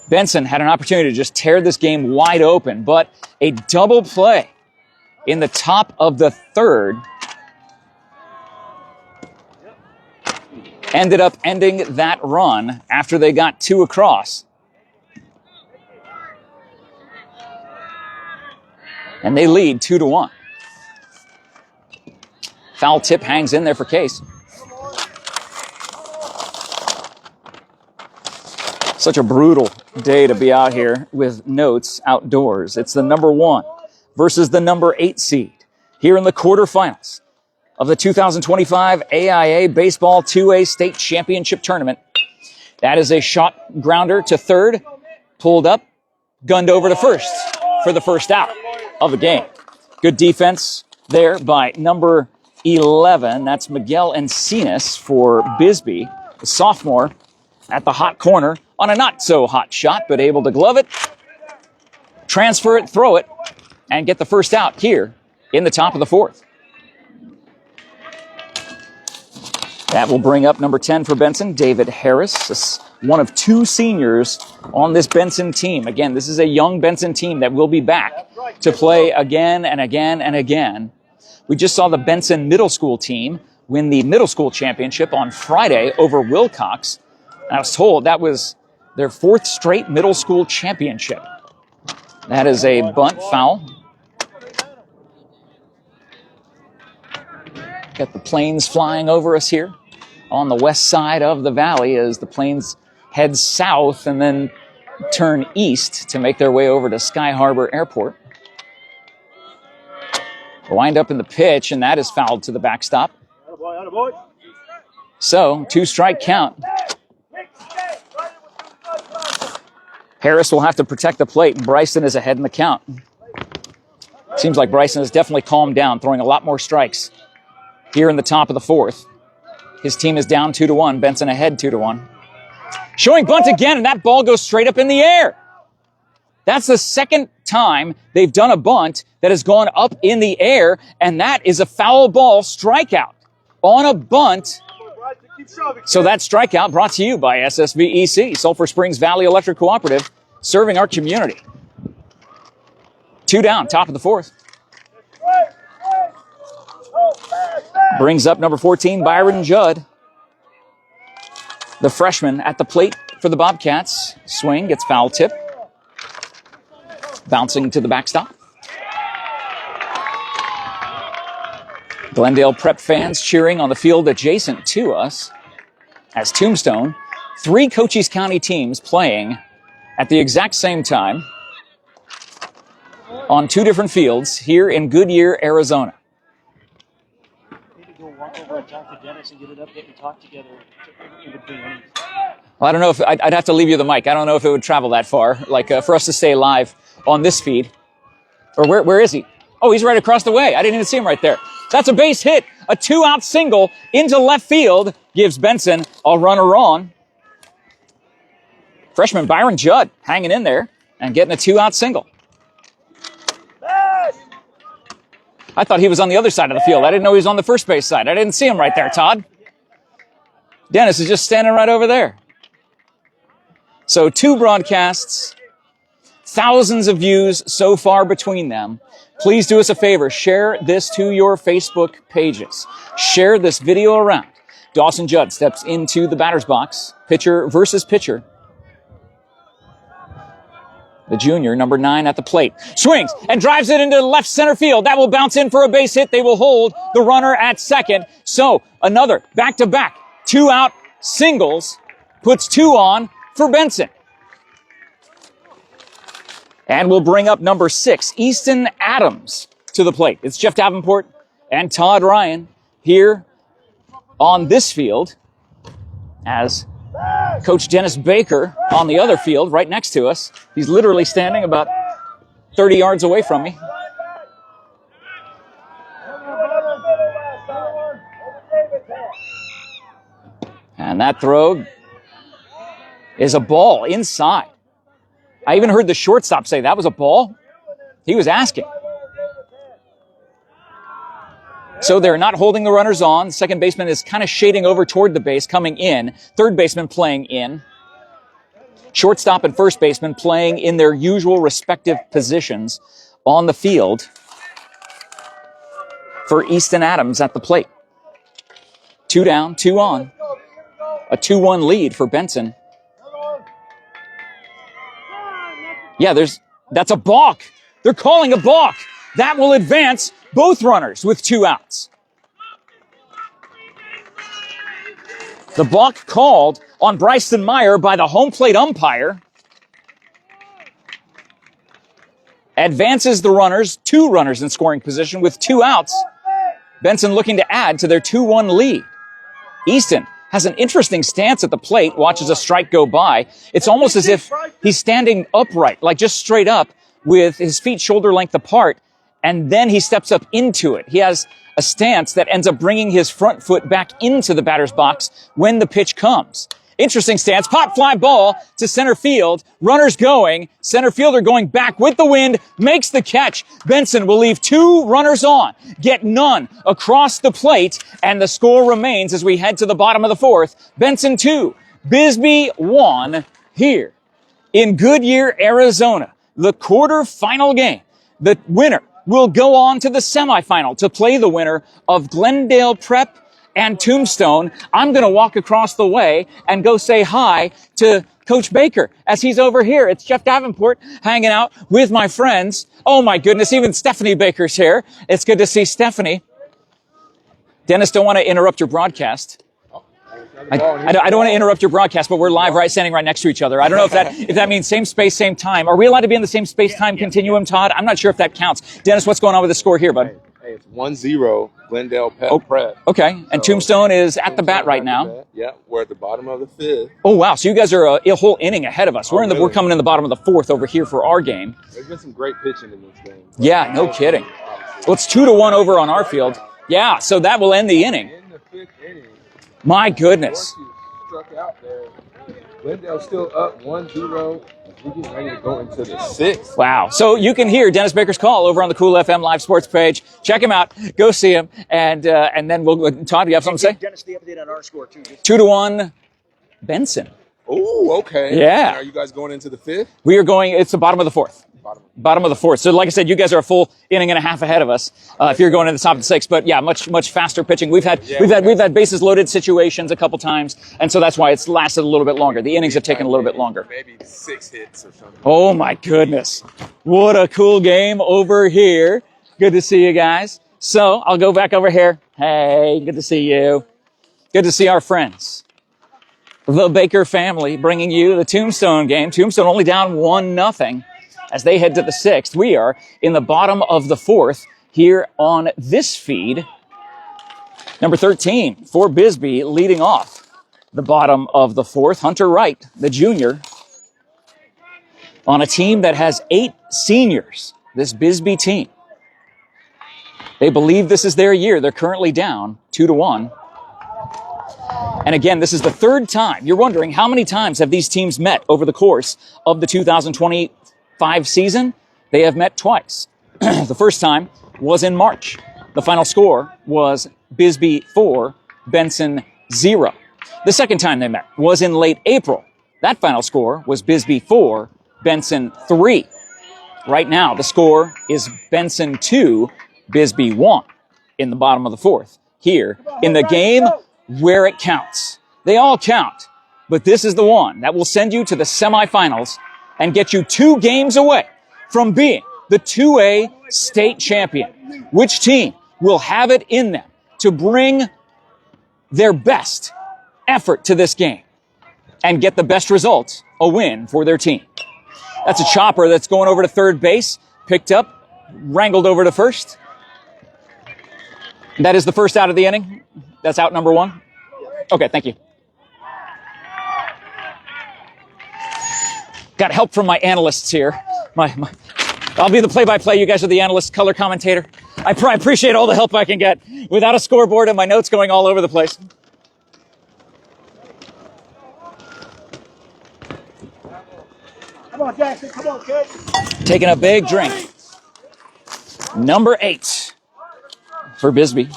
Benson had an opportunity to just tear this game wide open, but a double play in the top of the 3rd ended up ending that run after they got 2 across. And they lead 2-1. Foul tip hangs in there for Case. Such a brutal day to be out here with notes outdoors. It's the #1 versus the number 8 seed here in the quarterfinals of the 2025 AIA Baseball 2A State Championship Tournament. That is a shot grounder to 3rd, pulled up, gunned over to 1st for the first out of the game. Good defense there by number 11. That's Miguel Encinas for Bisbee, the sophomore, at the hot corner on a not-so-hot shot, but able to glove it, transfer it, throw it, and get the first out here in the top of the 4th. That will bring up number 10 for Benson, David Harris, one of 2 seniors on this Benson team. Again, this is a young Benson team that will be back to play again and again and again. We just saw the Benson middle school team win the middle school championship on Friday over Wilcox. I was told that was their 4th straight middle school championship. That is a bunt foul. Got the planes flying over us here on the west side of the valley as the planes head south and then turn east to make their way over to Sky Harbor Airport. Wind up in the pitch, and that is fouled to the backstop. So, 2-strike count. Harris will have to protect the plate, and Bryson is ahead in the count. Seems like Bryson has definitely calmed down, throwing a lot more strikes here in the top of the 4th. His team is down 2-1. Benson ahead 2-1. Showing bunt again, and that ball goes straight up in the air. That's the 2nd time they've done a bunt that has gone up in the air, and that is a foul ball strikeout on a bunt. So that strikeout brought to you by SSVEC, Sulphur Springs Valley Electric Cooperative, serving our community. 2 down, top of the 4th. Brings up number 14, Byron Judd. The freshman at the plate for the Bobcats. Swing, gets foul tip. Bouncing to the backstop. Glendale Prep fans cheering on the field adjacent to us as Tombstone, 3 Cochise County teams playing at the exact same time on 2 different fields here in Goodyear, Arizona. Maybe go walk over and talk to Dennis and get it up, get and talk together in between innings. Well, I don't know if I'd have to leave you the mic. I don't know if it would travel that far, like for us to stay live on this feed. Or where is he? Oh, he's right across the way. I didn't even see him right there. That's a base hit. A 2-out single into left field gives Benson a runner on. Freshman Byron Judd hanging in there and getting a 2-out single. I thought he was on the other side of the field. I didn't know he was on the first base side. I didn't see him right there, Todd. Dennis is just standing right over there. So 2 broadcasts, thousands of views so far between them. Please do us a favor. Share this to your Facebook pages. Share this video around. Dawson Judd steps into the batter's box. Pitcher versus pitcher. The junior, number 9 at the plate. Swings and drives it into left center field. That will bounce in for a base hit. They will hold the runner at second. So another back-to-back 2-out singles puts 2 on for Benson. And we'll bring up number 6, Easton Adams, to the plate. It's Jeff Davenport and Todd Ryan here on this field as Coach Dennis Baker on the other field right next to us. He's literally standing about 30 yards away from me. And that throw is a ball inside. I even heard the shortstop say that was a ball. He was asking. So they're not holding the runners on. Second baseman is kind of shading over toward the base, coming in. Third baseman playing in. Shortstop and first baseman playing in their usual respective positions on the field for Easton Adams at the plate. 2 down, 2 on. A 2-1 lead for Benson. Yeah, that's a balk. They're calling a balk. That will advance both runners with 2 outs. The balk called on Bryson Meyer by the home plate umpire advances the runners, 2 runners in scoring position with 2 outs. Benson looking to add to their 2-1 lead. Easton has an interesting stance at the plate, watches a strike go by. It's almost as if he's standing upright, like just straight up with his feet shoulder length apart, and then he steps up into it. He has a stance that ends up bringing his front foot back into the batter's box when the pitch comes. Interesting stance. Pop fly ball to center field. Runners going. Center fielder going back with the wind. Makes the catch. Benson will leave 2 runners on. Get none across the plate. And the score remains as we head to the bottom of the 4th. Benson 2. Bisbee 1 here in Goodyear, Arizona. The quarterfinal game. The winner will go on to the semifinal to play the winner of Glendale Prep and Tombstone. I'm going to walk across the way and go say hi to Coach Baker as he's over here. It's Jeff Davenport hanging out with my friends. Oh my goodness, even Stephanie Baker's here. It's good to see Stephanie. Dennis, don't want to interrupt your broadcast. I don't want to interrupt your broadcast, but we're live, right, standing right next to each other. I don't know if that means same space, same time. Are we allowed to be in the same space-time continuum, Todd? I'm not sure if that counts. Dennis, what's going on with the score here, bud? Hey, it's 1-0 Glendale Prep. Okay, and Tombstone is at the bat right now. Yeah, we're at the bottom of the 5th. Oh wow, so you guys are a whole inning ahead of us. We're coming in the bottom of the 4th over here for our game. There's been some great pitching in this game. Yeah, no kidding. Well, it's 2-1 over on our field. Yeah, so that will end the inning. In the 5th inning, My goodness. struck out there. Glendale still up 1-0. We're getting ready to go into the 6th. Wow. So you can hear Dennis Baker's call over on the Cool FM Live Sports page. Check him out. Go see him. And then Todd, do you have something to say? Dennis, the update on our score, too. 2-1 Benson. Oh, okay. Yeah. And are you guys going into the 5th? We are going, it's the bottom of the 4th. Bottom of the 4th. So like I said, you guys are a full inning and a half ahead of us if you're going to the top of the 6th. But yeah, much faster pitching. We've had bases loaded situations a couple times, and so that's why it's lasted a little bit longer. The innings have taken a little bit longer. Maybe 6 hits or something. Oh my goodness. What a cool game over here. Good to see you guys. So I'll go back over here. Hey, good to see you. Good to see our friends. The Baker family bringing you the Tombstone game. Tombstone only down 1-0. As they head to the 6th, we are in the bottom of the 4th here on this feed. Number 13 for Bisbee leading off. the bottom of the fourth. Hunter Wright, the junior, on a team that has 8 seniors, this Bisbee team. They believe this is their year. They're currently down 2-1. And again, this is the third time. You're wondering, how many times have these teams met over the course of the 2025 season? They have met twice. The first time was in March. The final score was Bisbee 4, Benson 0. The second time they met was in late April. That final score was Bisbee 4, Benson 3. Right now, the score is Benson 2, Bisbee 1 in the bottom of the fourth. Here in the game where it counts. They all count, but this is the one that will send you to the semifinals and get you 2 games away from being the 2A state champion. Which team will have it in them to bring their best effort to this game and get the best results, a win for their team? That's a chopper that's going over to third base, picked up, wrangled over to first. That is the first out of the inning. That's out number 1. Okay, thank you. Got help from my analysts here. I'll be the play-by-play. You guys are the analyst, color commentator. I appreciate all the help I can get without a scoreboard and my notes going all over the place. Come on, Jackson. Come on, kid. Taking a big drink. Number 8 for Bisbee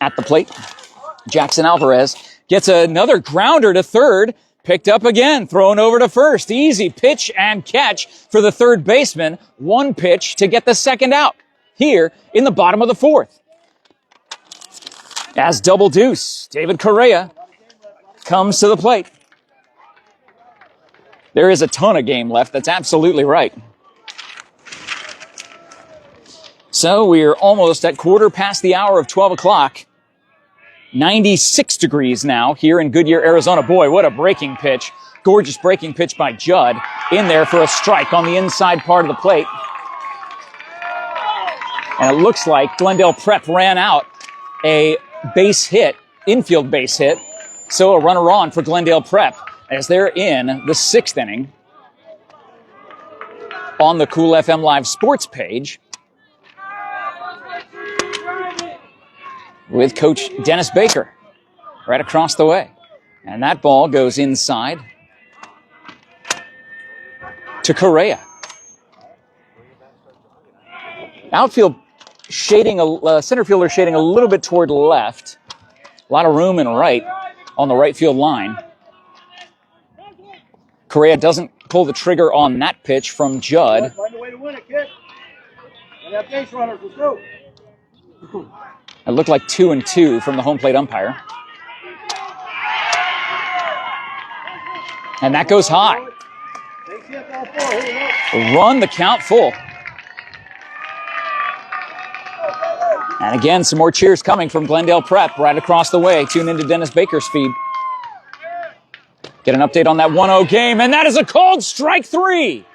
at the plate. Jackson Alvarez gets another grounder to third. Picked up again, thrown over to first. Easy pitch and catch for the third baseman. 1 pitch to get the second out here in the bottom of the fourth. As double deuce, David Correa comes to the plate. There is a ton of game left. That's absolutely right. So we're almost at quarter past the hour of 12 o'clock. 96 degrees now here in Goodyear, Arizona. Boy, what a breaking pitch. Gorgeous breaking pitch by Judd in there for a strike on the inside part of the plate. And it looks like Glendale Prep ran out a base hit, infield base hit. So a runner on for Glendale Prep as they're in the 6th inning on the Cool FM Live sports page with Coach Dennis Baker right across the way. And that ball goes inside to Correa. Outfield shading, center fielder shading a little bit toward left. A lot of room in right on the right field line. Correa doesn't pull the trigger on that pitch from Judd. Find a way to win it, kid. And have base runners. Let's go. It looked like 2-2 from the home plate umpire. And that goes high. Run the count full. And again, some more cheers coming from Glendale Prep right across the way. Tune into Dennis Baker's feed. Get an update on that 1-0 game, and that is a called strike 3.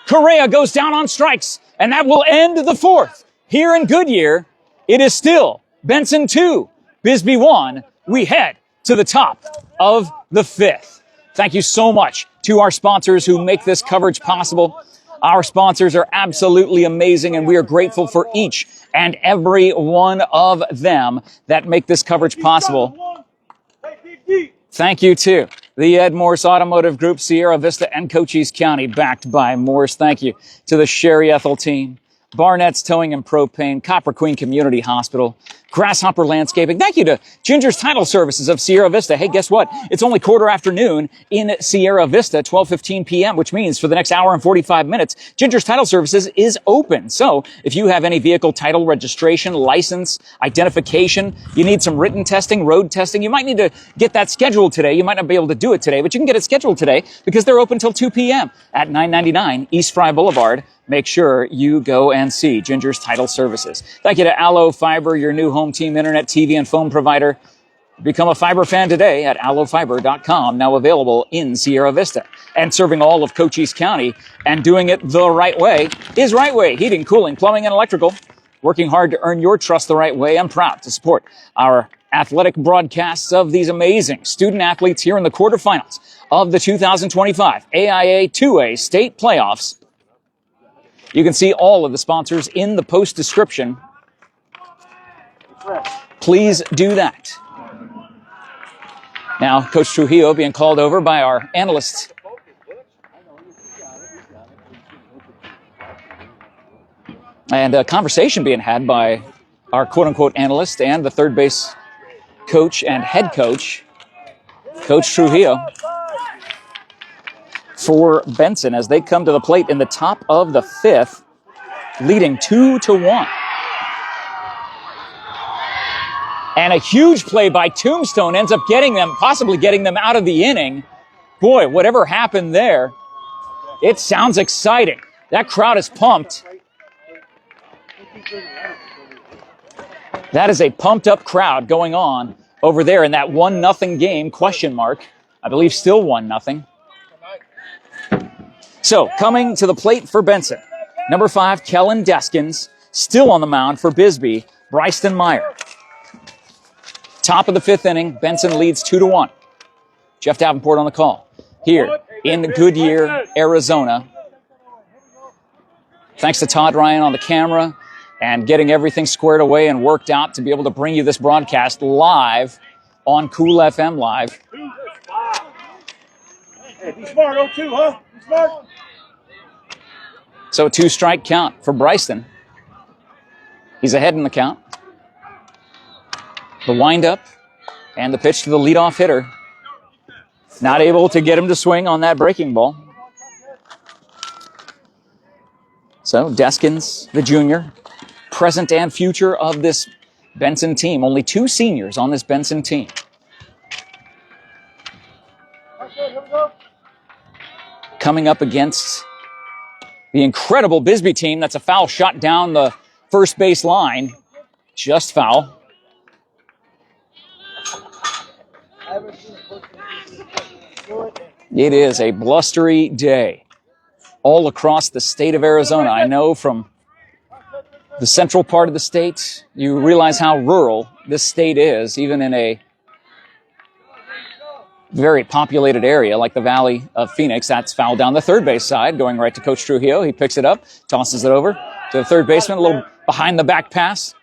Correa goes down on strikes, and that will end the fourth. Here in Goodyear, it is still Benson 2, Bisbee 1. We head to the top of the fifth. Thank you so much to our sponsors who make this coverage possible. Our sponsors are absolutely amazing, and we are grateful for each and every one of them that make this coverage possible. Thank you to the MORSE Automotive Group, Sierra Vista, and Cochise County, backed by MORSE. Thank you to the Sherry Ethel team, Barnett's Towing and Propane, Copper Queen Community Hospital, Grasshopper Landscaping. Thank you to Ginger's Title Services of Sierra Vista. Hey, guess what? It's only quarter afternoon in Sierra Vista, 12:15 p.m., which means for the next hour and 45 minutes, Ginger's Title Services is open. So if you have any vehicle title registration, license, identification, you need some written testing, road testing, you might need to get that scheduled today. You might not be able to do it today, but you can get it scheduled today because they're open till 2 p.m. at 999 East Fry Boulevard. Make sure you go and see Ginger's Title Services. Thank you to Allo Fiber, your new home team internet, TV, and phone provider. Become a fiber fan today at allofiber.com, now available in Sierra Vista. And serving all of Cochise County and doing it the right way is Right Way Heating, Cooling, Plumbing, and Electrical. Working hard to earn your trust the right way. I'm proud to support our athletic broadcasts of these amazing student athletes here in the quarterfinals of the 2025 AIA 2A state playoffs. You can see all of the sponsors in the post description. Please do that. Now, Coach Trujillo being called over by our analysts. And a conversation being had by our quote-unquote analyst and the third base coach and head coach, Coach Trujillo, for Benson as they come to the plate in the top of the fifth, leading 2-1. And a huge play by Tombstone ends up possibly getting them out of the inning. Boy, whatever happened there, it sounds exciting. That crowd is pumped. That is a pumped up crowd going on over there in that 1-0 game, question mark. I believe still 1-0. So coming to the plate for Benson, number 5, Kellen Deskins, still on the mound for Bisbee, Bryson Meyer. Top of the fifth inning, Benson leads 2-1. Jeff Davenport on the call here in Goodyear, Arizona. Thanks to Todd Ryan on the camera and getting everything squared away and worked out to be able to bring you this broadcast live on Cool FM Live. Hey, be smart, 0-2, huh? Be smart. So 2-strike count for Bryson. He's ahead in the count. The windup and the pitch to the leadoff hitter. Not able to get him to swing on that breaking ball. So Deskins, the junior, present and future of this Benson team. Only 2 seniors on this Benson team. Coming up against the incredible Bisbee team. That's a foul shot down the first base line. Just foul. It is a blustery day all across the state of Arizona. I know from the central part of the state, you realize how rural this state is, even in a very populated area like the Valley of Phoenix. That's foul down the third base side, going right to Coach Trujillo. He picks it up, tosses it over to the third baseman, a little behind the back pass.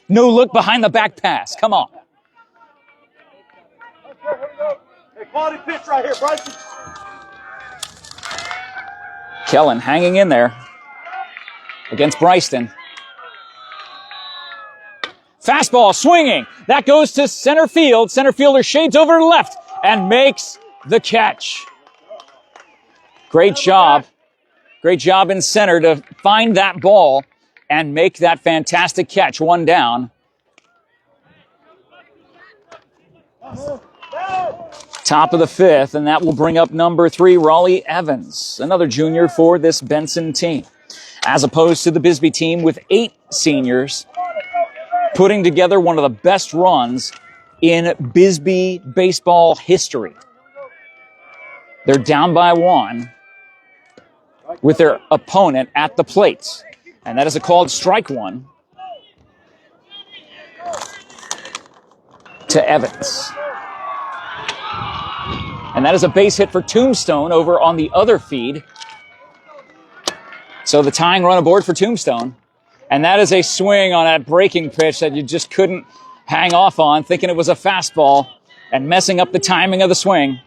No look behind the back pass. Come on. Hey, quality pitch right here, Bryson. Kellen hanging in there against Bryston. Fastball swinging. That goes to center field. Center fielder shades over to left and makes the catch. Great job. Great job in center to find that ball and make that fantastic catch. 1 down. Top of the fifth, and that will bring up number 3, Raleigh Evans, another junior for this Benson team. As opposed to the Bisbee team with 8 seniors, putting together one of the best runs in Bisbee baseball history. They're down by 1 with their opponent at the plate, and that is a called strike 1 to Evans. And that is a base hit for Tombstone over on the other feed. So the tying run aboard for Tombstone. And that is a swing on that breaking pitch that you just couldn't hang off on, thinking it was a fastball and messing up the timing of the swing.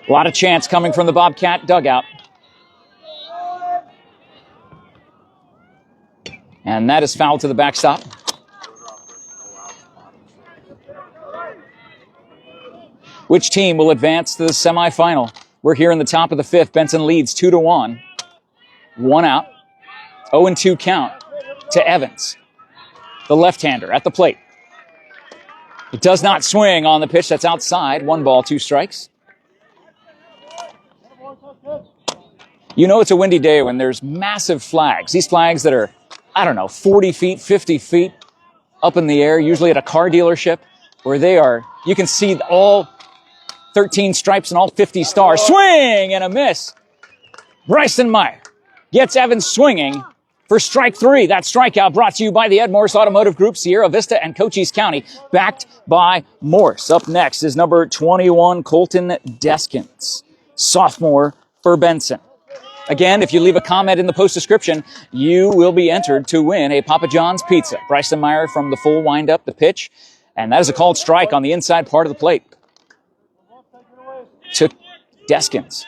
A lot of chance coming from the Bobcat dugout. And that is foul to the backstop. Which team will advance to the semifinal? We're here in the top of the fifth. Benson leads 2-1. 1 out. 0-2 count to Evans, the left-hander at the plate. It does not swing on the pitch. That's outside. 1 ball, 2 strikes. You know it's a windy day when there's massive flags. These flags that are, 40 feet, 50 feet up in the air, usually at a car dealership, where they are, you can see all 13 stripes and all 50 stars. Swing and a miss. Bryson Meyer gets Evans swinging for strike 3. That strikeout brought to you by the MORSE Automotive Group, Sierra Vista, and Cochise County, backed by Morse. Up next is number 21, Colton Deskins, sophomore for Benson. Again, if you leave a comment in the post description, you will be entered to win a Papa John's pizza. Bryson Meyer from the full windup, the pitch, and that is a called strike on the inside part of the plate to Deskins.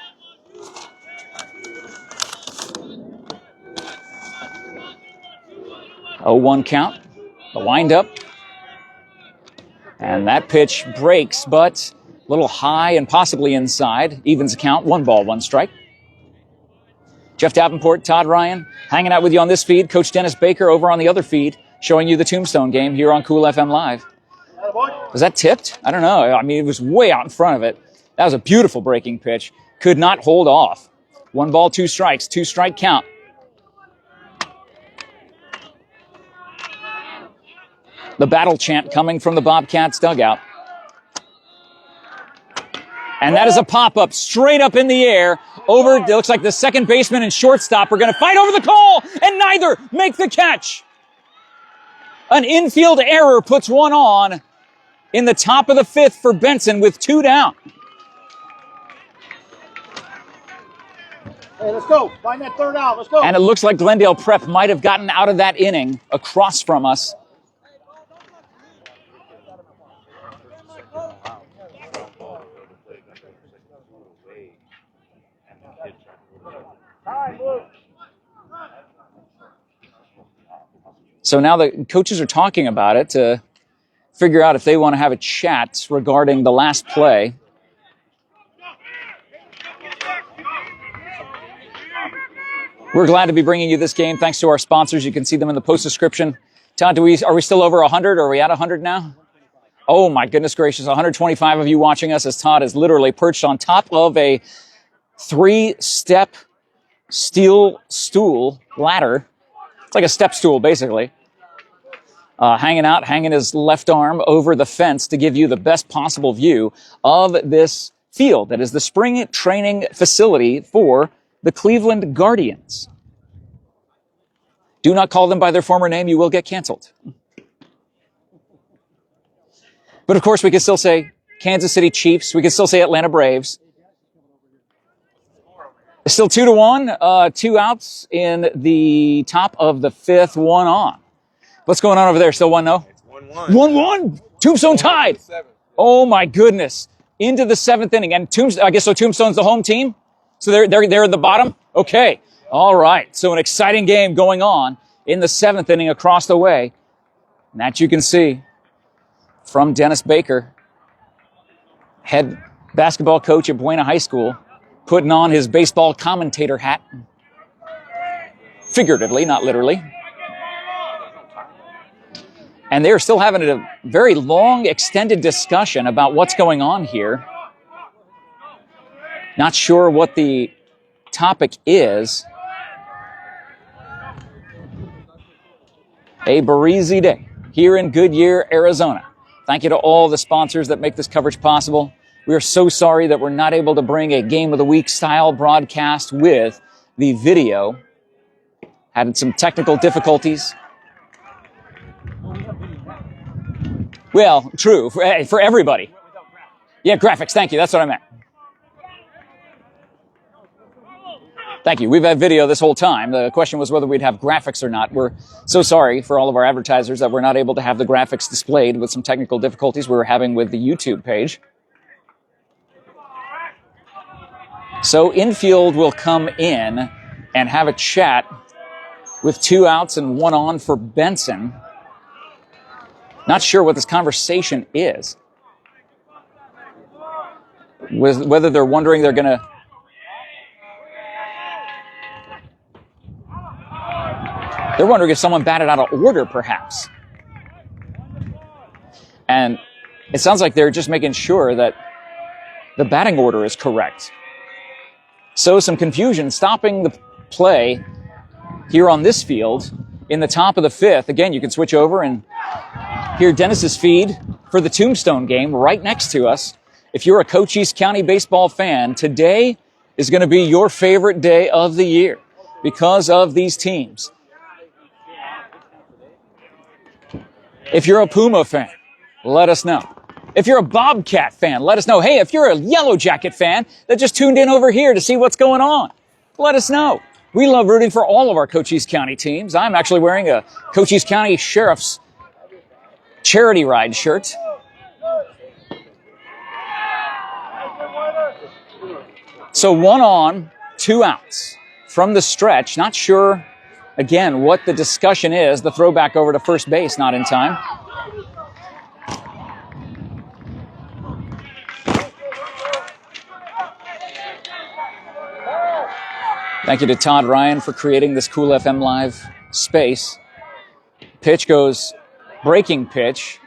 Oh, 1 count, the windup, and that pitch breaks, but a little high and possibly inside. Evens the count, 1 ball, 1 strike. Jeff Davenport, Todd Ryan, hanging out with you on this feed. Coach Dennis Baker over on the other feed, showing you the Tombstone game here on Cool FM Live. Was that tipped? I don't know. I mean, it was way out in front of it. That was a beautiful breaking pitch. Could not hold off. 1 ball, 2 strikes, 2 strike count. The battle chant coming from the Bobcats dugout. And that is a pop-up straight up in the air. Over, it looks like the second baseman and shortstop are going to fight over the call, and neither make the catch. An infield error puts 1 on in the top of the 5th for Benson with 2 down. Hey, let's go. Find that 3rd out. Let's go. And it looks like Glendale Prep might have gotten out of that inning across from us. So now the coaches are talking about it to figure out if they want to have a chat regarding the last play. We're glad to be bringing you this game thanks to our sponsors. You can see them in the post description. Todd, are we still over 100? Are we at 100 now? Oh my goodness gracious, 125 of you watching us as Todd is literally perched on top of a 3-step steel stool ladder. It's like a step stool, basically. Hanging his left arm over the fence to give you the best possible view of this field that is the spring training facility for the Cleveland Guardians. Do not call them by their former name, you will get canceled. But of course, we can still say Kansas City Chiefs. We can still say Atlanta Braves. Still 2-1, 2 outs in the top of the 5th, 1 on. What's going on over there? Still 1-0? It's 1-1. 1-1. Tombstone tied. Oh my goodness. Into the 7th inning. And I guess so Tombstone's the home team? So they're at the bottom? Okay. All right. So an exciting game going on in the 7th inning across the way. And that you can see from Dennis Baker, head basketball coach at Buena High School, putting on his baseball commentator hat. Figuratively, not literally. And they're still having a very long, extended discussion about what's going on here. Not sure what the topic is. A breezy day here in Goodyear, Arizona. Thank you to all the sponsors that make this coverage possible. We are so sorry that we're not able to bring a Game of the Week style broadcast with the video. Had some technical difficulties. Well, true, for everybody. Yeah, graphics, thank you, that's what I meant. Thank you. We've had video this whole time. The question was whether we'd have graphics or not. We're so sorry for all of our advertisers that we're not able to have the graphics displayed with some technical difficulties we were having with the YouTube page. So infield will come in and have a chat with 2 outs and 1 on for Benson. Not sure what this conversation is. Whether they're wondering they're going to... They're wondering if someone batted out of order, perhaps. And it sounds like they're just making sure that the batting order is correct. So some confusion stopping the play here on this field in the top of the 5th. Again, you can switch over and hear Dennis's feed for the Tombstone game right next to us. If you're a Cochise County baseball fan, today is going to be your favorite day of the year because of these teams. If you're a Puma fan, let us know. If you're a Bobcat fan, let us know. Hey, if you're a Yellow Jacket fan that just tuned in over here to see what's going on, let us know. We love rooting for all of our Cochise County teams. I'm actually wearing a Cochise County Sheriff's charity ride shirt. So 1 on, 2 outs from the stretch. Not sure, again, what the discussion is. The throwback over to first base, not in time. Thank you to Todd Ryan for creating this Cool FM Live space. Pitch goes, breaking pitch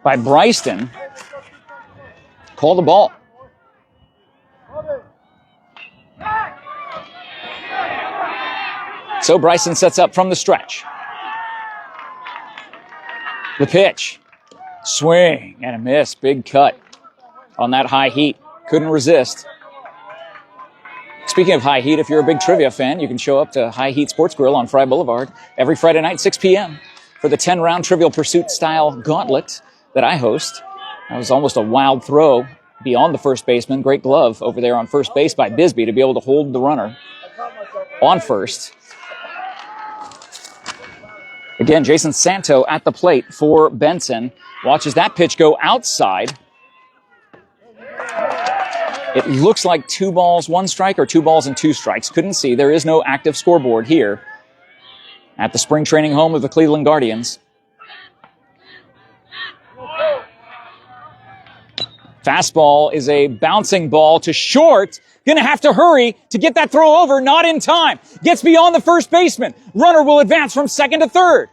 by Bryston. Call the ball. So Bryson sets up from the stretch. The pitch. Swing and a miss. Big cut on that high heat. Couldn't resist. Speaking of high heat, if you're a big trivia fan, you can show up to High Heat Sports Grill on Fry Boulevard every Friday night, 6 p.m. for the 10-round Trivial Pursuit style gauntlet that I host. That was almost a wild throw beyond the first baseman. Great glove over there on first base by Bisbee to be able to hold the runner on first. Again, Jason Santo at the plate for Benson. Watches that pitch go outside. It looks like 2 balls, 1 strike, or 2 balls and 2 strikes. Couldn't see. There is no active scoreboard here at the spring training home of the Cleveland Guardians. Fastball is a bouncing ball to short. Gonna have to hurry to get that throw over. Not in time. Gets beyond the first baseman. Runner will advance from second to third.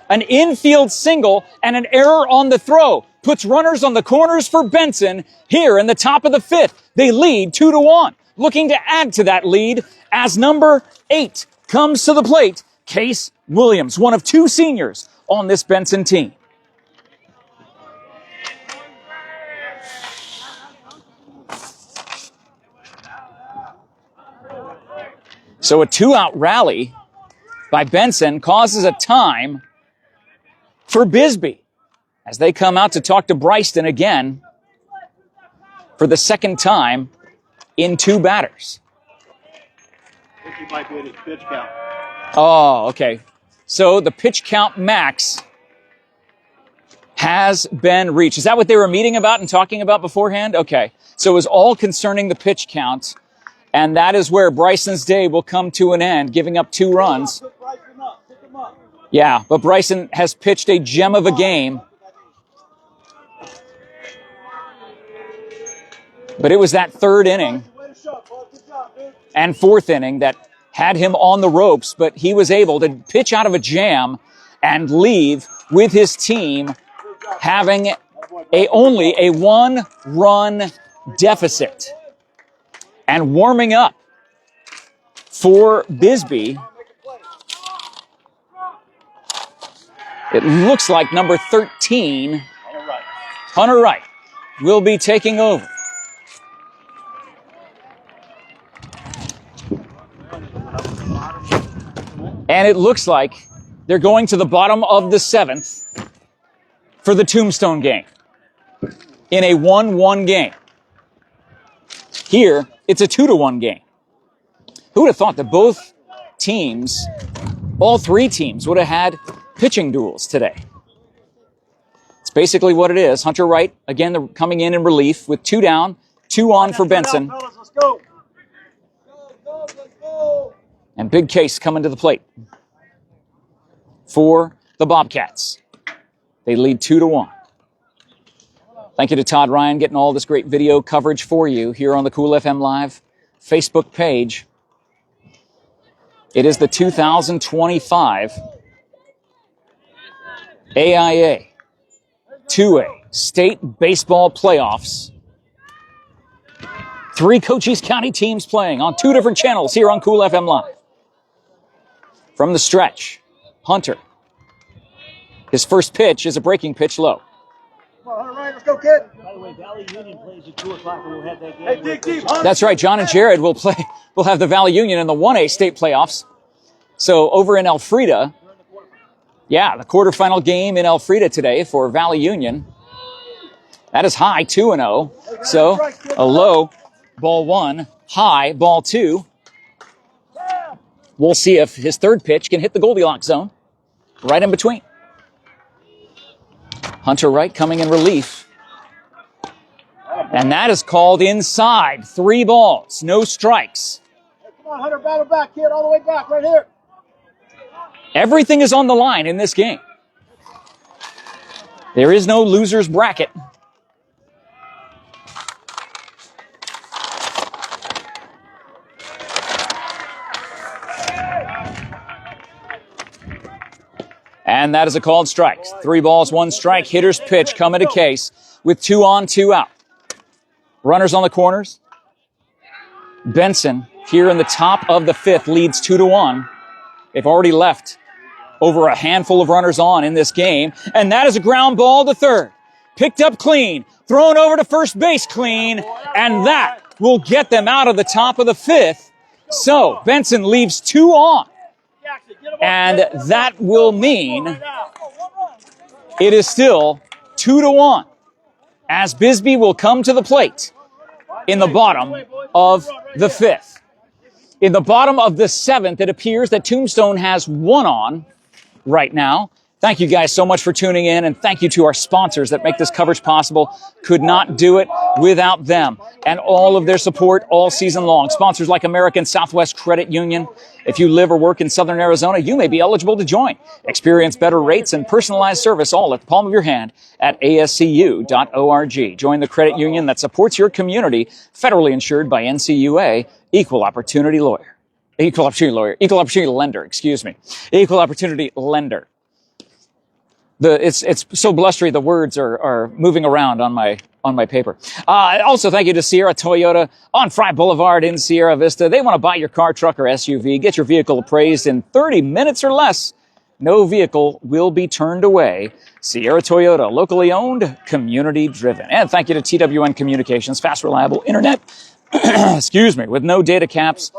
An infield single and an error on the throw puts runners on the corners for Benson here in the top of the 5th. They lead 2-1. Looking to add to that lead as number 8 comes to the plate, Case Williams, one of 2 seniors on this Benson team. So a 2-out rally by Benson causes a time for Bisbee as they come out to talk to Bryston again for the second time in 2 batters. I think he might be at his pitch count. Oh, okay. So the pitch count max has been reached. Is that what they were meeting about and talking about beforehand? Okay. So it was all concerning the pitch count, and that is where Bryson's day will come to an end, giving up 2 runs. Yeah, but Bryson has pitched a gem of a game. But it was that 3rd inning and 4th inning that had him on the ropes, but he was able to pitch out of a jam and leave with his team having only a 1-run deficit. And warming up for Bisbee, it looks like number 13, Hunter Wright, will be taking over. And it looks like they're going to the bottom of the 7th for the Tombstone game in a 1-1 game. Here, it's a 2-1 game. Who would have thought that both teams, all 3 teams, would have had pitching duels today? It's basically what it is. Hunter Wright, again, they're coming in relief with 2 down, 2 on for Benson. Let's go. And Big Case coming to the plate for the Bobcats. They lead 2-1. Thank you to Todd Ryan getting all this great video coverage for you here on the Cool FM Live Facebook page. It is the 2025 AIA 2A State Baseball Playoffs. 3 Cochise County teams playing on 2 different channels here on Cool FM Live. From the stretch, Hunter. His first pitch is a breaking pitch low. Come on, Hunter Wright, let's go, kid. By the way, Valley Union plays at 2 o'clock and we'll have that game. Hey, dig deep, Hunter. That's right, John and Jared will have the Valley Union in the 1A state playoffs. So over in Elfrida, Yeah, the quarterfinal game in Elfrida today for Valley Union. That is high, 2-0. So a low, ball 1, high, ball 2. We'll see if his third pitch can hit the Goldilocks zone. Right in between. Hunter Wright coming in relief. And that is called inside. 3 balls, no strikes. Hey, come on, Hunter, battle back, kid, all the way back, right here. Everything is on the line in this game. There is no loser's bracket. And that is a called strike. 3 balls, 1 strike. Hitter's pitch coming to Case with 2 on, 2 out. Runners on the corners. Benson here in the top of the 5th leads 2-1. They've already left over a handful of runners on in this game. And that is a ground ball to third. Picked up clean. Thrown over to first base clean. And that will get them out of the top of the 5th. So Benson leaves 2 on. And that will mean it is still 2-1 as Bisbee will come to the plate in the bottom of the 5th. In the bottom of the 7th, it appears that Tombstone has 1 on right now. Thank you guys so much for tuning in, and thank you to our sponsors that make this coverage possible. Could not do it without them and all of their support all season long. Sponsors like American Southwest Credit Union. If you live or work in Southern Arizona, you may be eligible to join. Experience better rates and personalized service all at the palm of your hand at ascu.org. Join the credit union that supports your community, federally insured by NCUA, Equal Opportunity Lender, Equal Opportunity Lender. It's so blustery, the words are moving around on my paper. Also, thank you to Sierra Toyota on Fry Boulevard in Sierra Vista. They want to buy your car, truck, or SUV. Get your vehicle appraised in 30 minutes or less. No vehicle will be turned away. Sierra Toyota, locally owned, community driven. And thank you to TWN Communications, fast, reliable internet. With no data caps.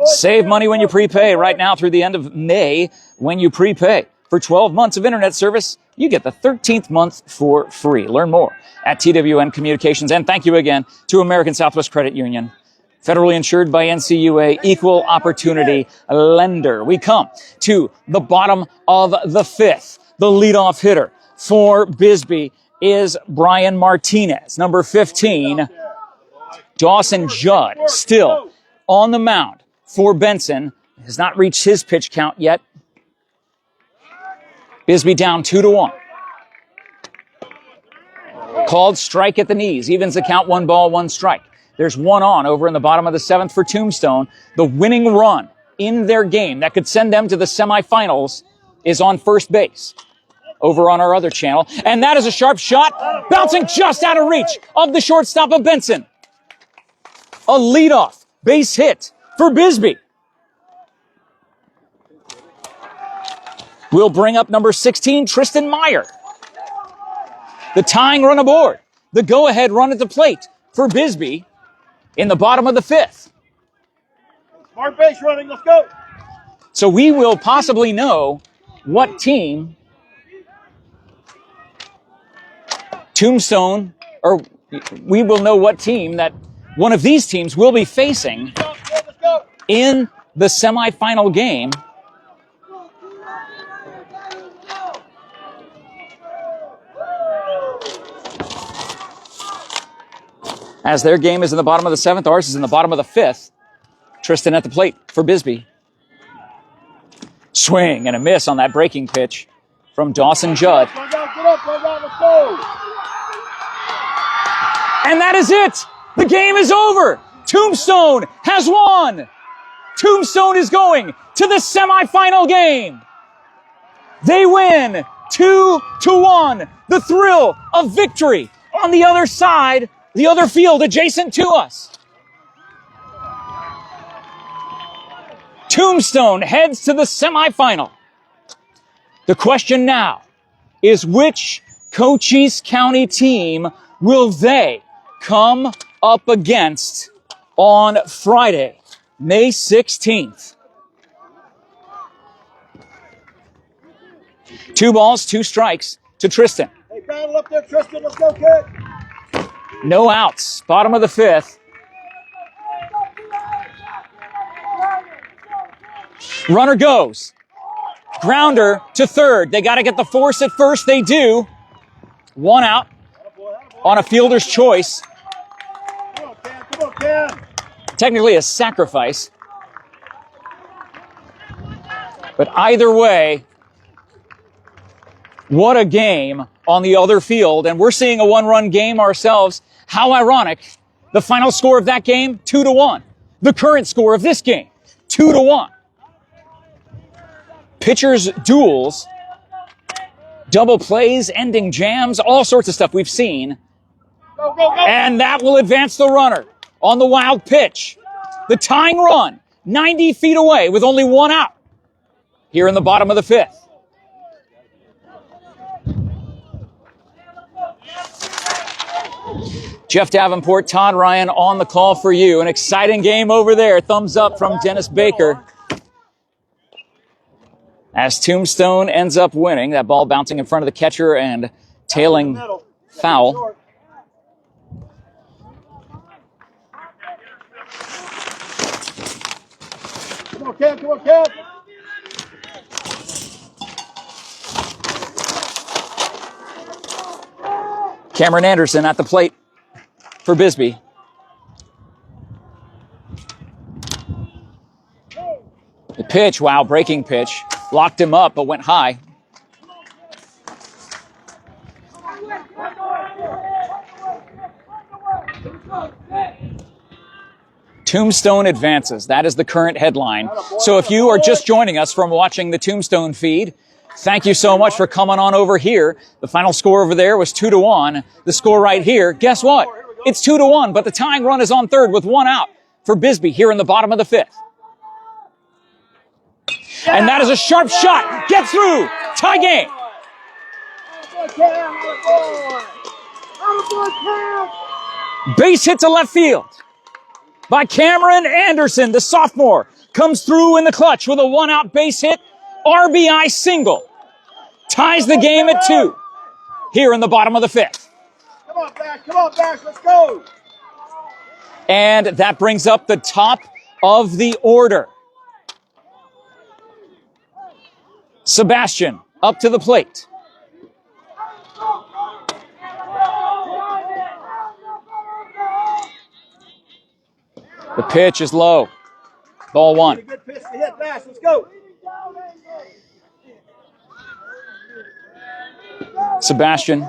Save money when you prepay. Right now through the end of May, when you prepay for 12 months of internet service, you get the 13th month for free. Learn more at TWN Communications. And thank you again to American Southwest Credit Union, federally insured by NCUA, Equal Opportunity Lender. We come to the bottom of the 5th. The leadoff hitter for Bisbee is Brian Martinez, number 15. Dawson Judd still on the mound for Benson. Has not reached his pitch count yet. Bisbee down 2-1. Called strike at the knees. Evens the count, 1 ball, 1 strike. There's 1 on over in the bottom of the 7th for Tombstone. The winning run in their game that could send them to the semifinals is on first base over on our other channel. And that is a sharp shot, bouncing just out of reach of the shortstop of Benson. A leadoff base hit for Bisbee. We'll bring up number 16, Tristan Meyer. The tying run aboard. The go-ahead run at the plate for Bisbee in the bottom of the 5th. Smart base running, let's go. So we will possibly know what team Tombstone, or we will know what team that one of these teams will be facing in the semifinal game. As their game is in the bottom of the 7th, ours is in the bottom of the 5th. Tristan at the plate for Bisbee. Swing and a miss on that breaking pitch from Dawson Judd. Get up, let's go. And that is it. The game is over. Tombstone has won. Tombstone is going to the semifinal game. They win 2-1. The thrill of victory on the other side, the other field adjacent to us. Tombstone heads to the semifinal. The question now is, which Cochise County team will they come up against on Friday, May 16th? 2 balls, 2 strikes to Tristan. Hey, battle up there, Tristan. Let's go, kid. No outs. Bottom of the 5th. Runner goes. Grounder to third. They got to get the force at first. They do. 1 out on a fielder's choice. Come on, Cam. Come on, Cam. Technically a sacrifice. But either way, what a game on the other field. And we're seeing a 1-run game ourselves. How ironic. The final score of that game, 2-1. The current score of this game, 2-1. Pitchers duels, double plays, ending jams, all sorts of stuff we've seen. Go, go, go. And that will advance the runner on the wild pitch. The tying run, 90 feet away with only 1 out here in the bottom of the 5th. Jeff Davenport, Todd Ryan on the call for you. An exciting game over there. Thumbs up from Dennis Baker. As Tombstone ends up winning, that ball bouncing in front of the catcher and tailing foul. Come on, Cam. Come on, Cam. Cameron Anderson at the plate for Bisbee. The pitch, wow, breaking pitch. Locked him up, but went high. Tombstone advances. That is the current headline. So if you are just joining us from watching the Tombstone feed, thank you so much for coming on over here. The final score over there was 2-1. The score right here, guess what? It's 2-1, but the tying run is on third with 1 out for Bisbee here in the bottom of the 5th. And that is a sharp shot. Get through. Tie game. Base hit to left field by Cameron Anderson, the sophomore. Comes through in the clutch with a 1-out base hit. RBI single. Ties the game at 2 here in the bottom of the 5th. Come on, Bash. Come on, Bash. Let's go. And that brings up the top of the order. Sebastian up to the plate. The pitch is low. Ball 1. Good pitch to hit, Bash. Let's go. Sebastian,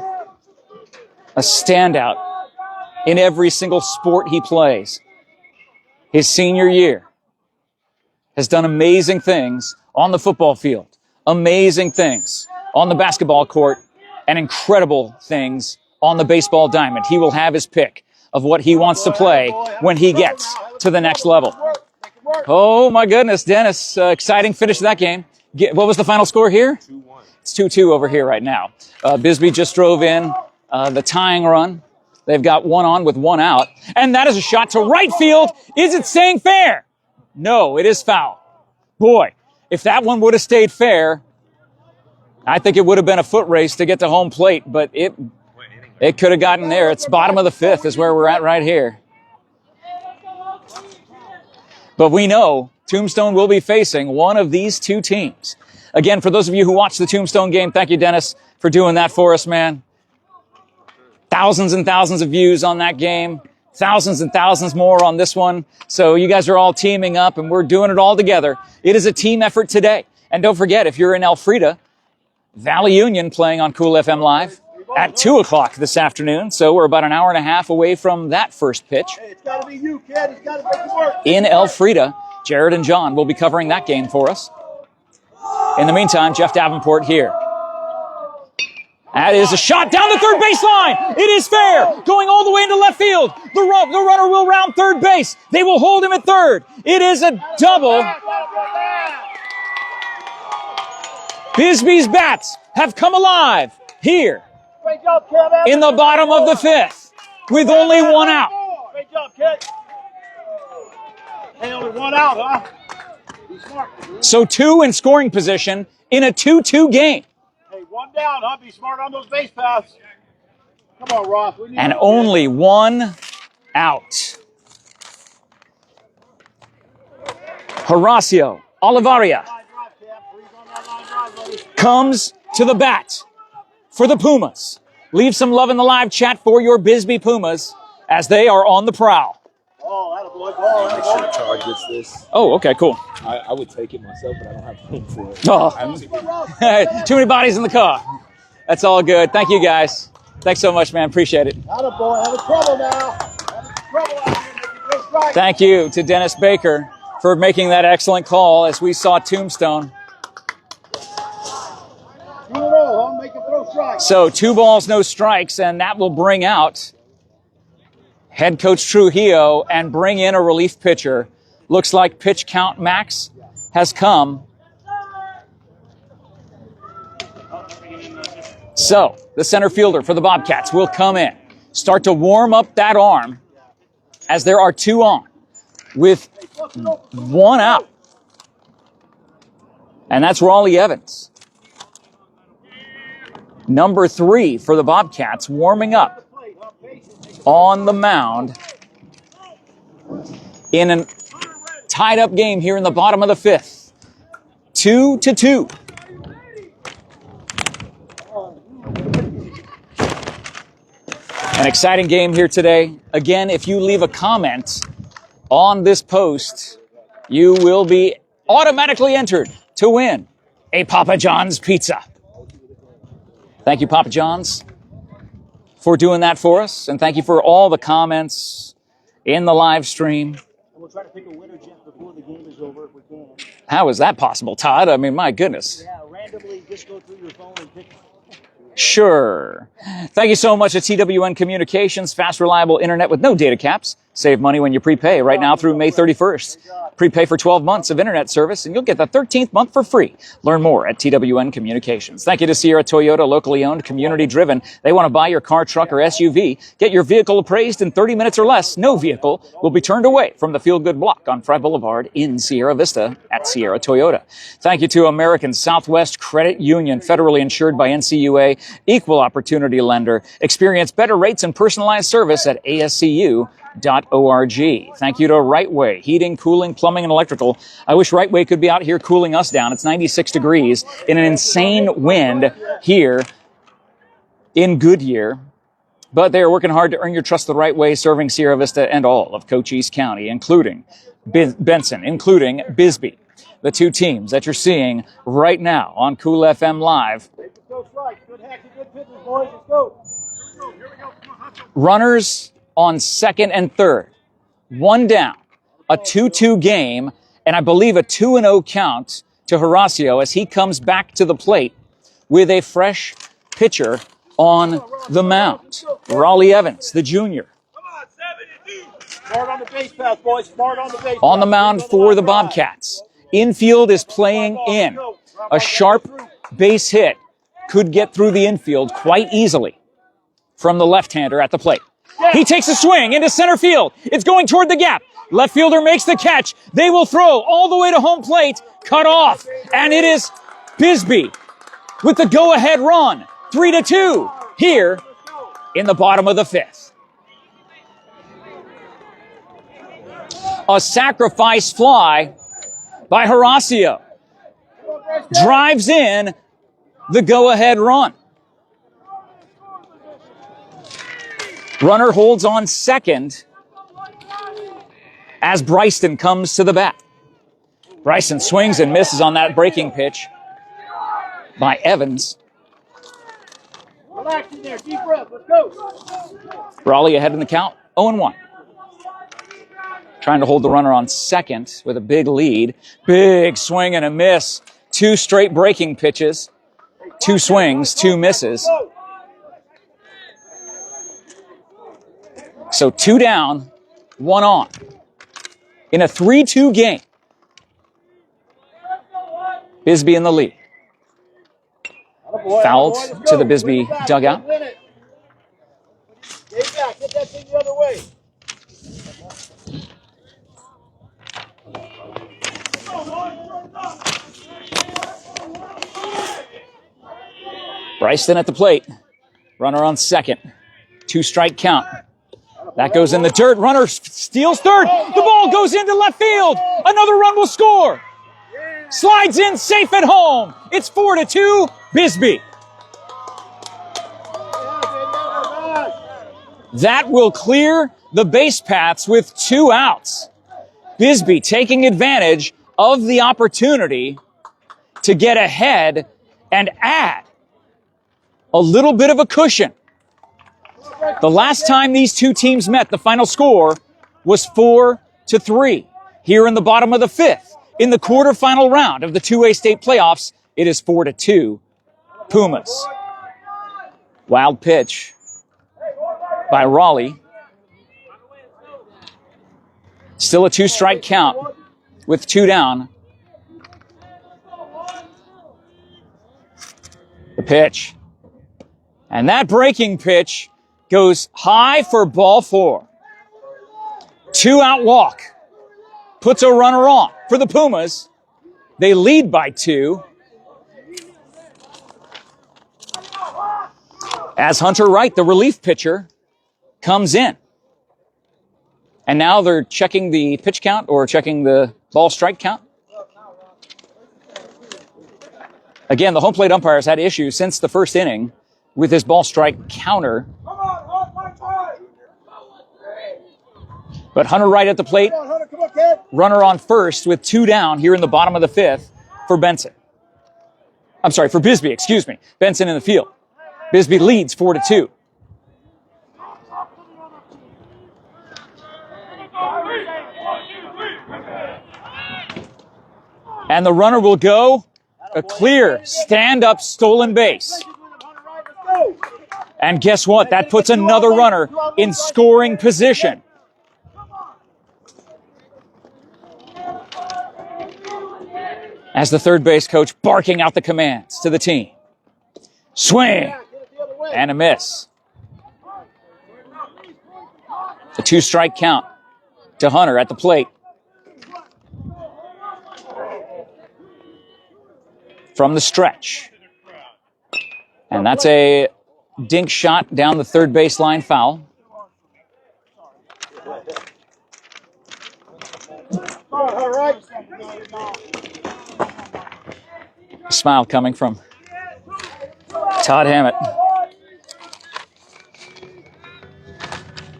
a standout in every single sport he plays. His senior year has done amazing things on the football field, amazing things on the basketball court, and incredible things on the baseball diamond. He will have his pick of what he wants to play when he gets to the next level. Oh my goodness, Dennis, exciting finish to that game. What was the final score here? 2-1. It's 2-2 over here right now. Bisbee just drove in the tying run. They've got 1 on with 1 out. And that is a shot to right field. Is it staying fair? No, it is foul. Boy, if that one would have stayed fair, I think it would have been a foot race to get to home plate, but it could have gotten there. It's bottom of the 5th is where we're at right here. But we know Tombstone will be facing one of these 2 teams. Again, for those of you who watched the Tombstone game, thank you, Dennis, for doing that for us, man. Thousands and thousands of views on that game. Thousands and thousands more on this one. So you guys are all teaming up, and we're doing it all together. It is a team effort today. And don't forget, if you're in Elfrida, Valley Union playing on Cool FM Live at 2 o'clock this afternoon. So we're about an hour and a half away from that first pitch. Hey, it's got to be you, kid. It's got to make it work. In Elfrida, Jared and John will be covering that game for us. In the meantime, Jeff Davenport here. That is a shot down the third baseline. It is fair. Going all the way into left field. The runner will round third base. They will hold him at third. It is a double. Bisbee's bats have come alive here in the bottom of the 5th with only 1 out. Great job, kid. Hey, only 1 out, huh? Be smart. So 2 in scoring position in a 2-2 game. One down, huh? Be smart on those base paths. Come on, Ross. And only one out. Horacio Olivaria comes to the bat for the Pumas. Leave some love in the live chat for your Bisbee Pumas as they are on the prowl. Oh, attaboy. Oh, Make sure Char gets this. Oh, okay, cool. I would take it myself, but I don't have room for it. Oh. Too many bodies in the car. That's all good. Thank you, guys. Thanks so much, man. Appreciate it. Attaboy. Having trouble now. Having trouble out here making those strikes. Thank you to Dennis Baker for making that excellent call as we saw Tombstone. 2-0, huh? Make him throw strikes. So 2 balls, no strikes, and that will bring out head coach Trujillo and bring in a relief pitcher. Looks like pitch count max has come. So the center fielder for the Bobcats will come in, start to warm up that arm as there are 2 on with 1 out. And that's Raleigh Evans. Number 3 for the Bobcats warming up on the mound in a tied up game here in the bottom of the 5th. 2-2. An exciting game here today. Again, if you leave a comment on this post, you will be automatically entered to win a Papa John's pizza. Thank you, Papa John's, for doing that for us. And thank you for all the comments in the live stream. We'll try to pick a winner just before the game is over if we can. How is that possible, Todd? I mean, my goodness. Yeah, randomly just go through your phone and pick. Sure. Thank you so much to TWN Communications. Fast, reliable internet with no data caps. Save money when you prepay right now through May 31st. Prepay for 12 months of internet service, and you'll get the 13th month for free. Learn more at TWN Communications. Thank you to Sierra Toyota, locally owned, community-driven. They want to buy your car, truck, or SUV. Get your vehicle appraised in 30 minutes or less. No vehicle will be turned away from the Feel Good block on Fry Boulevard in Sierra Vista at Sierra Toyota. Thank you to American Southwest Credit Union, federally insured by NCUA, equal opportunity lender. Experience better rates and personalized service at ASCU.org. Thank you to Right Way, heating, cooling, plumbing, and electrical. I wish Right Way could be out here cooling us down. It's 96 degrees in an insane wind here in Goodyear. But they are working hard to earn your trust the right way, serving Sierra Vista and all of Cochise County, including Benson, including Bisbee. The 2 teams that you're seeing right now on Cool FM Live. Runners on 2nd and 3rd. 1 down. A 2-2 game, and I believe a 2-0 count to Horacio as he comes back to the plate with a fresh pitcher on the mound. Raleigh Evans, the junior. Smart on the base path, boys. Smart on the base On the mound for the Bobcats. Infield is playing in. A sharp base hit could get through the infield quite easily from the left-hander at the plate. He takes a swing into center field. It's going toward the gap. Left fielder makes the catch. They will throw all the way to home plate. Cut off. And it is Bisbee with the go-ahead run. 3-2 here in the bottom of the 5th. A sacrifice fly by Horacio drives in the go-ahead run. Runner holds on 2nd as Bryson comes to the bat. Bryson swings and misses on that breaking pitch by Evans. Relax in there. Deep breath. Let's go. Raleigh ahead in the count, 0-1. Trying to hold the runner on 2nd with a big lead. Big swing and a miss. 2 straight breaking pitches. 2 swings, 2 misses. So 2 down, 1 on. In a 3-2 game. Bisbee in the lead. Fouled to the Bisbee dugout. Get back. Get that thing the other way. Bryson at the plate. Runner on second. 2-strike count. That goes in the dirt. Runner steals third. The ball goes into left field. Another run will score. Slides in safe at home. It's 4-2, Bisbee. That will clear the base paths with 2 outs. Bisbee taking advantage of the opportunity to get ahead and add a little bit of a cushion. The last time these two teams met, the final score was 4-3. Here in the bottom of the 5th, in the quarterfinal round of the 2A state playoffs, it is 4-2 Pumas. Wild pitch by Raleigh. Still a 2-strike count with 2 down. The pitch. And that breaking pitch goes high for ball 4. 2-out walk. Puts a runner on for the Pumas. They lead by 2. As Hunter Wright, the relief pitcher, comes in. And now they're checking the pitch count or checking the ball strike count. Again, the home plate umpire has had issues since the first inning with his ball strike counter. But Hunter Wright at the plate, runner on first with 2 down here in the bottom of the 5th for Benson. I'm sorry, for Bisbee, excuse me. Benson in the field. Bisbee leads 4-2. And the runner will go a clear stand-up stolen base. And guess what? That puts another runner in scoring position. As the third base coach barking out the commands to the team. Swing and a miss. A 2-strike count to Hunter at the plate. From the stretch. And that's a dink shot down the third baseline, foul. A smile coming from Todd Hammett,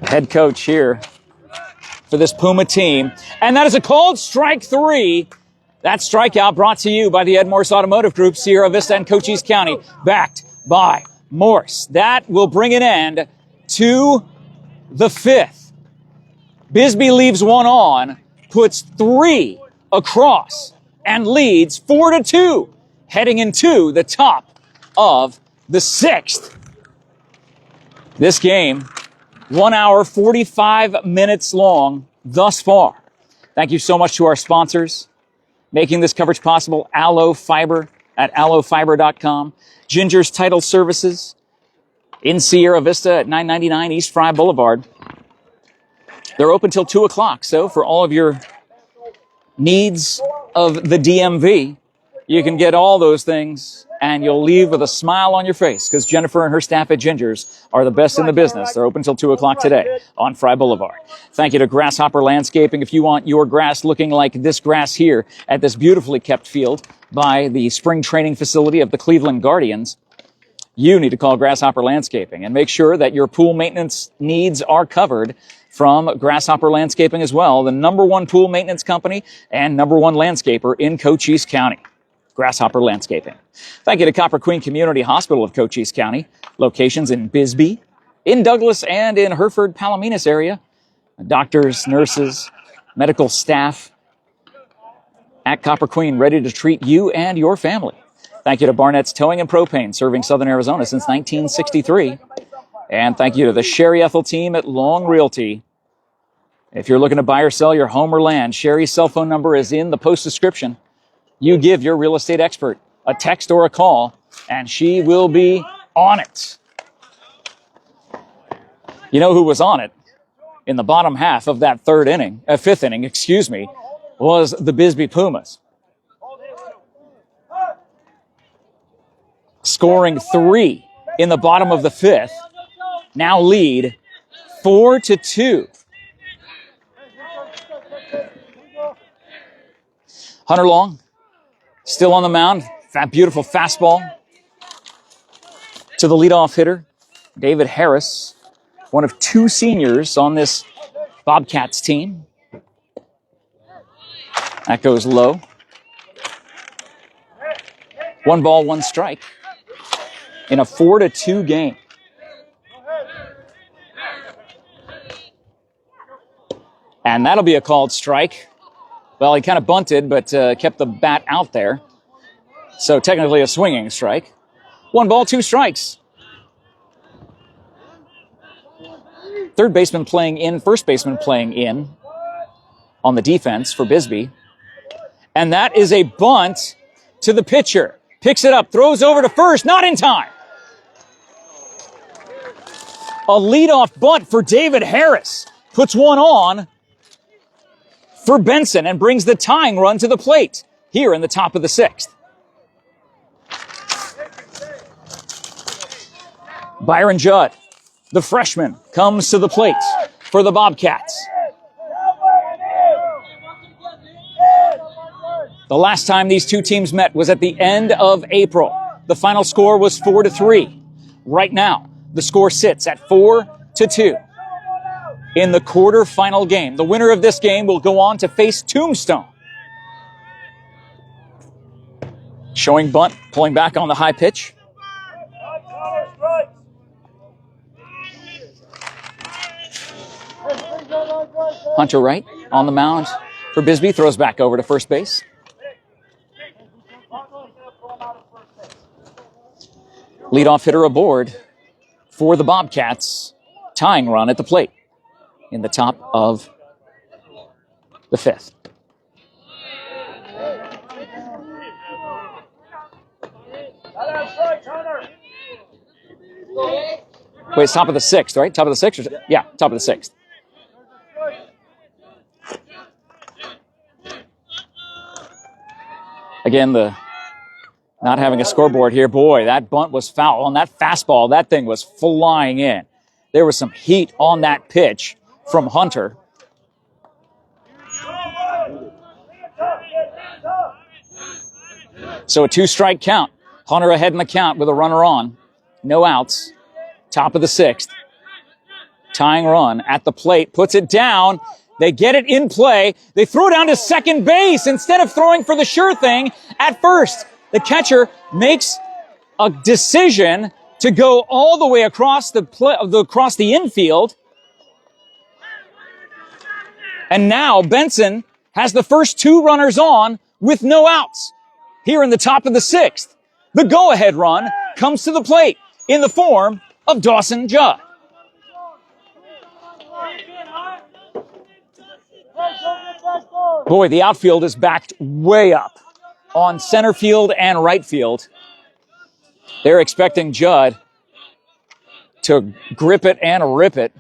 head coach here for this Puma team. And that is a called strike 3. That strikeout brought to you by the MORSE Automotive Group, Sierra Vista and Cochise County, backed by Morse. That will bring an end to the 5th. Bisbee leaves 1 on, puts 3 across, and leads 4-2, heading into the top of the 6th. This game, 1 hour, 45 minutes long thus far. Thank you so much to our sponsors, making this coverage possible. Aloe Fiber at aloefiber.com. Ginger's Title Services in Sierra Vista at 999 East Fry Boulevard. They're open till 2 o'clock, so for all of your needs of the DMV, you can get all those things and you'll leave with a smile on your face because Jennifer and her staff at Ginger's are the best in the business. They're open till 2 o'clock today on Fry Boulevard. Thank you to Grasshopper Landscaping. If you want your grass looking like this grass here at this beautifully kept field by the spring training facility of the Cleveland Guardians, you need to call Grasshopper Landscaping and make sure that your pool maintenance needs are covered from Grasshopper Landscaping as well, the #1 pool maintenance company and #1 landscaper in Cochise County. Grasshopper Landscaping. Thank you to Copper Queen Community Hospital of Cochise County. Locations in Bisbee, in Douglas, and in Hereford, Palominas area. Doctors, nurses, medical staff at Copper Queen, ready to treat you and your family. Thank you to Barnett's Towing and Propane, serving Southern Arizona since 1963. And thank you to the Sherry Ethel team at Long Realty. If you're looking to buy or sell your home or land, Sherry's cell phone number is in the post description. You give your real estate expert a text or a call, and she will be on it. You know who was on it in the bottom half of that 5th inning, was the Bisbee Pumas. scoring 3 in the bottom of the 5th, now lead 4-2. Hunter Long still on the mound. That beautiful fastball to the leadoff hitter, David Harris, one of 2 seniors on this Bobcats team. That goes low. 1 ball, 1 strike in a 4-2 game. And that'll be a called strike. Well, he kind of bunted, but kept the bat out there. So technically a swinging strike. 1 ball, 2 strikes. Third baseman playing in, first baseman playing in on the defense for Bisbee. And that is a bunt to the pitcher. Picks it up, throws over to first, not in time. A leadoff bunt for David Harris. Puts one on for Benson and brings the tying run to the plate here in the top of the 6th. Byron Judd, the freshman, comes to the plate for the Bobcats. The last time these 2 teams met was at the end of April. The final score was 4-3. Right now, the score sits at 4-2 in the quarterfinal game. The winner of this game will go on to face Tombstone. Showing bunt, pulling back on the high pitch. Hunter Wright on the mound for Bisbee, throws back over to first base. Leadoff hitter aboard for the Bobcats. Tying run at the plate in the top of the 5th. Wait, it's top of the 6th, right? Top of the 6th? Yeah, top of the 6th. Again, the not having a scoreboard here. Boy, that bunt was foul. On that fastball, that thing was flying in. There was some heat on that pitch from Hunter. So a 2-strike count. Hunter ahead in the count with a runner on. No outs. Top of the 6th. Tying run at the plate. Puts it down. They get it in play. They throw down to second base instead of throwing for the sure thing at first. The catcher makes a decision to go all the way across the infield. And now Benson has the first 2 runners on with no outs here in the top of the 6th. The go-ahead run comes to the plate in the form of Dawson Judd. Boy, the outfield is backed way up on center field and right field. They're expecting Judd to grip it and rip it.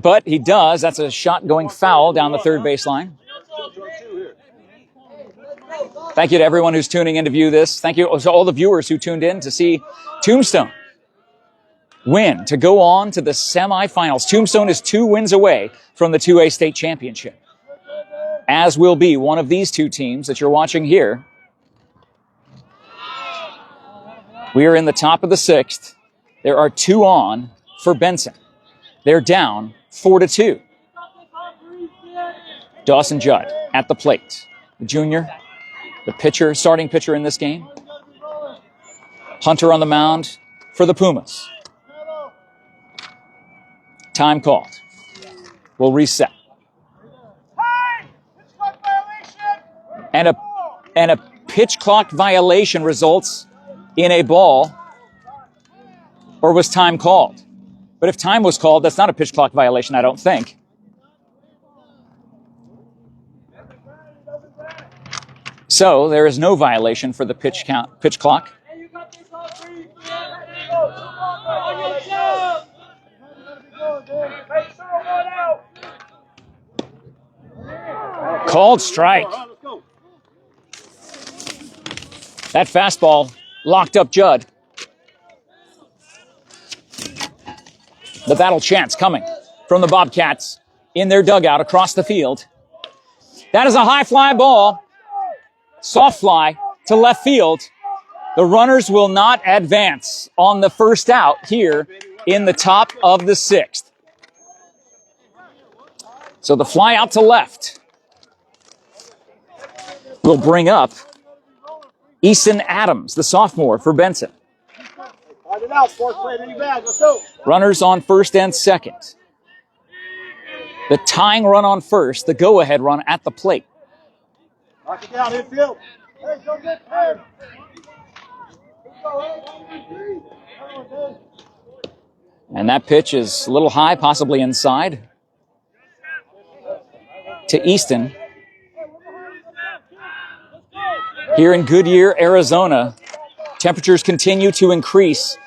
But he does. That's a shot going foul down the third baseline. Thank you to everyone who's tuning in to view this. Thank you to all the viewers who tuned in to see Tombstone win to go on to the semifinals. Tombstone is 2 wins away from the 2A state championship, as will be one of these 2 teams that you're watching here. We are in the top of the 6th. There are 2 on for Benson. They're down 4-2. Dawson Judd at the plate. The junior, the pitcher, starting pitcher in this game. Hunter on the mound for the Pumas. Time called. We'll reset. And a pitch clock violation results in a ball, or was time called? But if time was called, that's not a pitch clock violation, I don't think. So there is no violation for the pitch clock. Called strike. That fastball locked up Judd. The battle chants coming from the Bobcats in their dugout across the field. That is a high fly ball. Soft fly to left field. The runners will not advance on the first out here in the top of the 6th. So the fly out to left will bring up Easton Adams, the sophomore for Benson. Runners on first and second. The tying run on first, the go-ahead run at the plate. Knock it down, infield. Hey, go get him. And that pitch is a little high, possibly inside. To Easton. Here in Goodyear, Arizona, temperatures continue to increase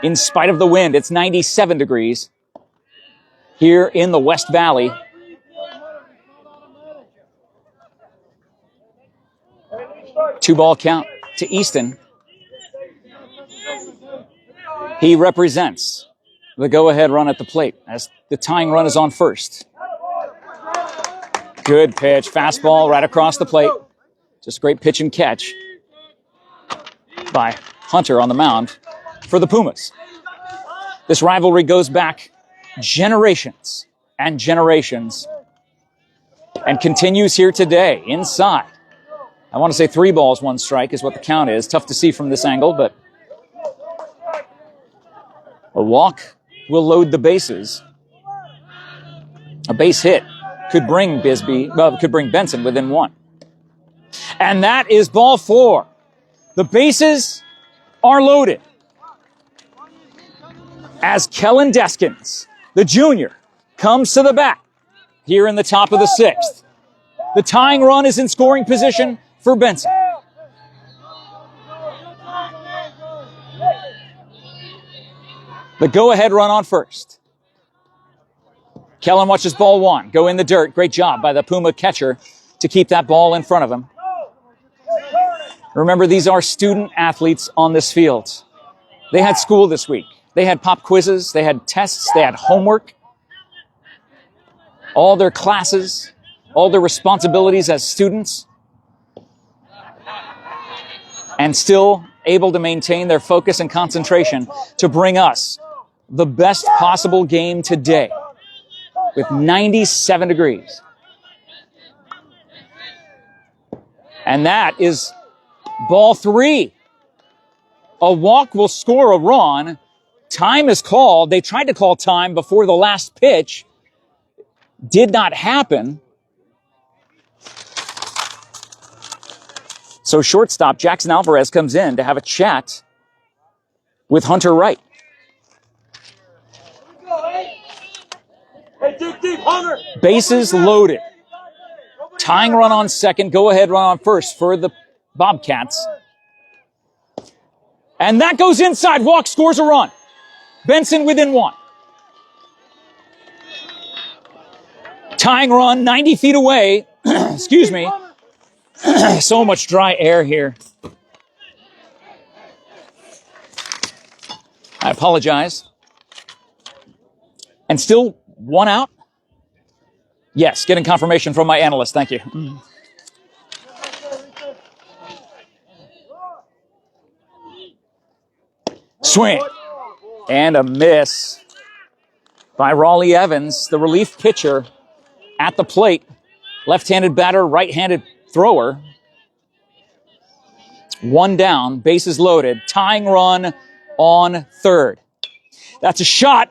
in spite of the wind. It's 97 degrees here in the West Valley. Two-ball count to Easton. He represents the go-ahead run at the plate as the tying run is on first. Good pitch, fastball right across the plate. Just great pitch and catch by Hunter on the mound for the Pumas. This rivalry goes back generations and generations and continues here today inside. I want to say 3 balls, 1 strike is what the count is. Tough to see from this angle, but a walk will load the bases. A base hit could bring Benson within 1. And that is ball 4. The bases are loaded as Kellen Deskins, the junior, comes to the bat here in the top of the 6th. The tying run is in scoring position for Benson. The go-ahead run on first. Kellen watches ball 1 go in the dirt. Great job by the Puma catcher to keep that ball in front of him. Remember, these are student athletes on this field. They had school this week. They had pop quizzes. They had tests. They had homework. All their classes, all their responsibilities as students. And still able to maintain their focus and concentration to bring us the best possible game today with 97 degrees. And that is ball 3. A walk will score a run. Time is called. They tried to call time before the last pitch. Did not happen. So shortstop Jackson Alvarez comes in to have a chat with Hunter Wright. Hey, deep, Hunter. Bases loaded. Tying run on second, go-ahead run on first for the Bobcats. And that goes inside. Walk scores a run. Benson within 1. Tying run 90 feet away. Excuse me. So much dry air here. I apologize. And still 1 out? Yes, getting confirmation from my analyst. Thank you. Swing. And a miss by Raleigh Evans, the relief pitcher at the plate. Left-handed batter, right-handed thrower. 1 down, bases loaded. Tying run on third. That's a shot.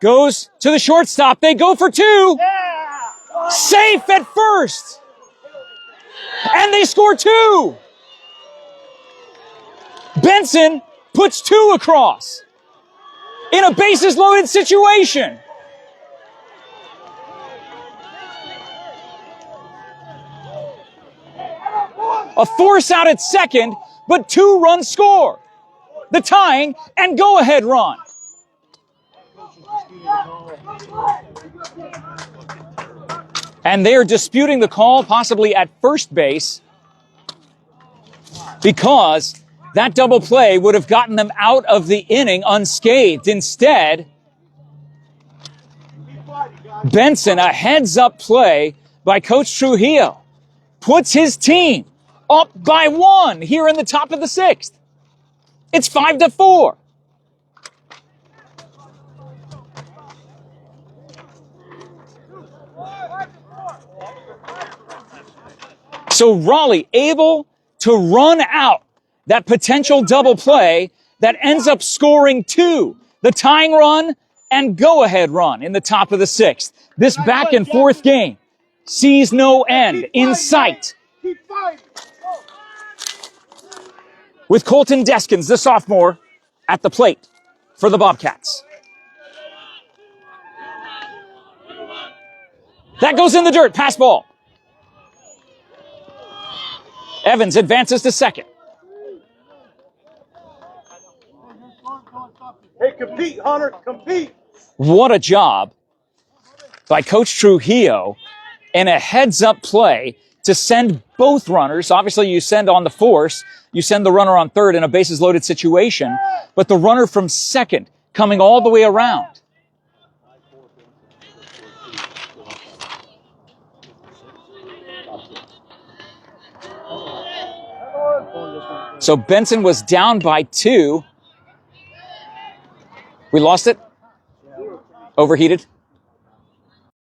Goes to the shortstop. They go for 2. Safe at first. And they score 2. Benson puts 2 across in a bases loaded situation. A force out at second, but 2 runs score. The tying and go-ahead run. And they're disputing the call, possibly at first base, because That double play would have gotten them out of the inning unscathed. Instead, Benson, a heads-up play by Coach Trujillo, puts his team up by 1 here in the top of the 6th. It's 5-4. So Raleigh able to run out that potential double play that ends up scoring 2, the tying run and go-ahead run in the top of the 6th. This back and forth game sees no end in sight. With Colton Deskins, the sophomore, at the plate for the Bobcats. That goes in the dirt, pass ball. Evans advances to second. Hey, compete, Hunter, compete. What a job by Coach Trujillo in a heads-up play to send both runners. Obviously, you send on the force, you send the runner on third in a bases-loaded situation, but the runner from second coming all the way around. So Benson was down by 2. We lost it? Overheated?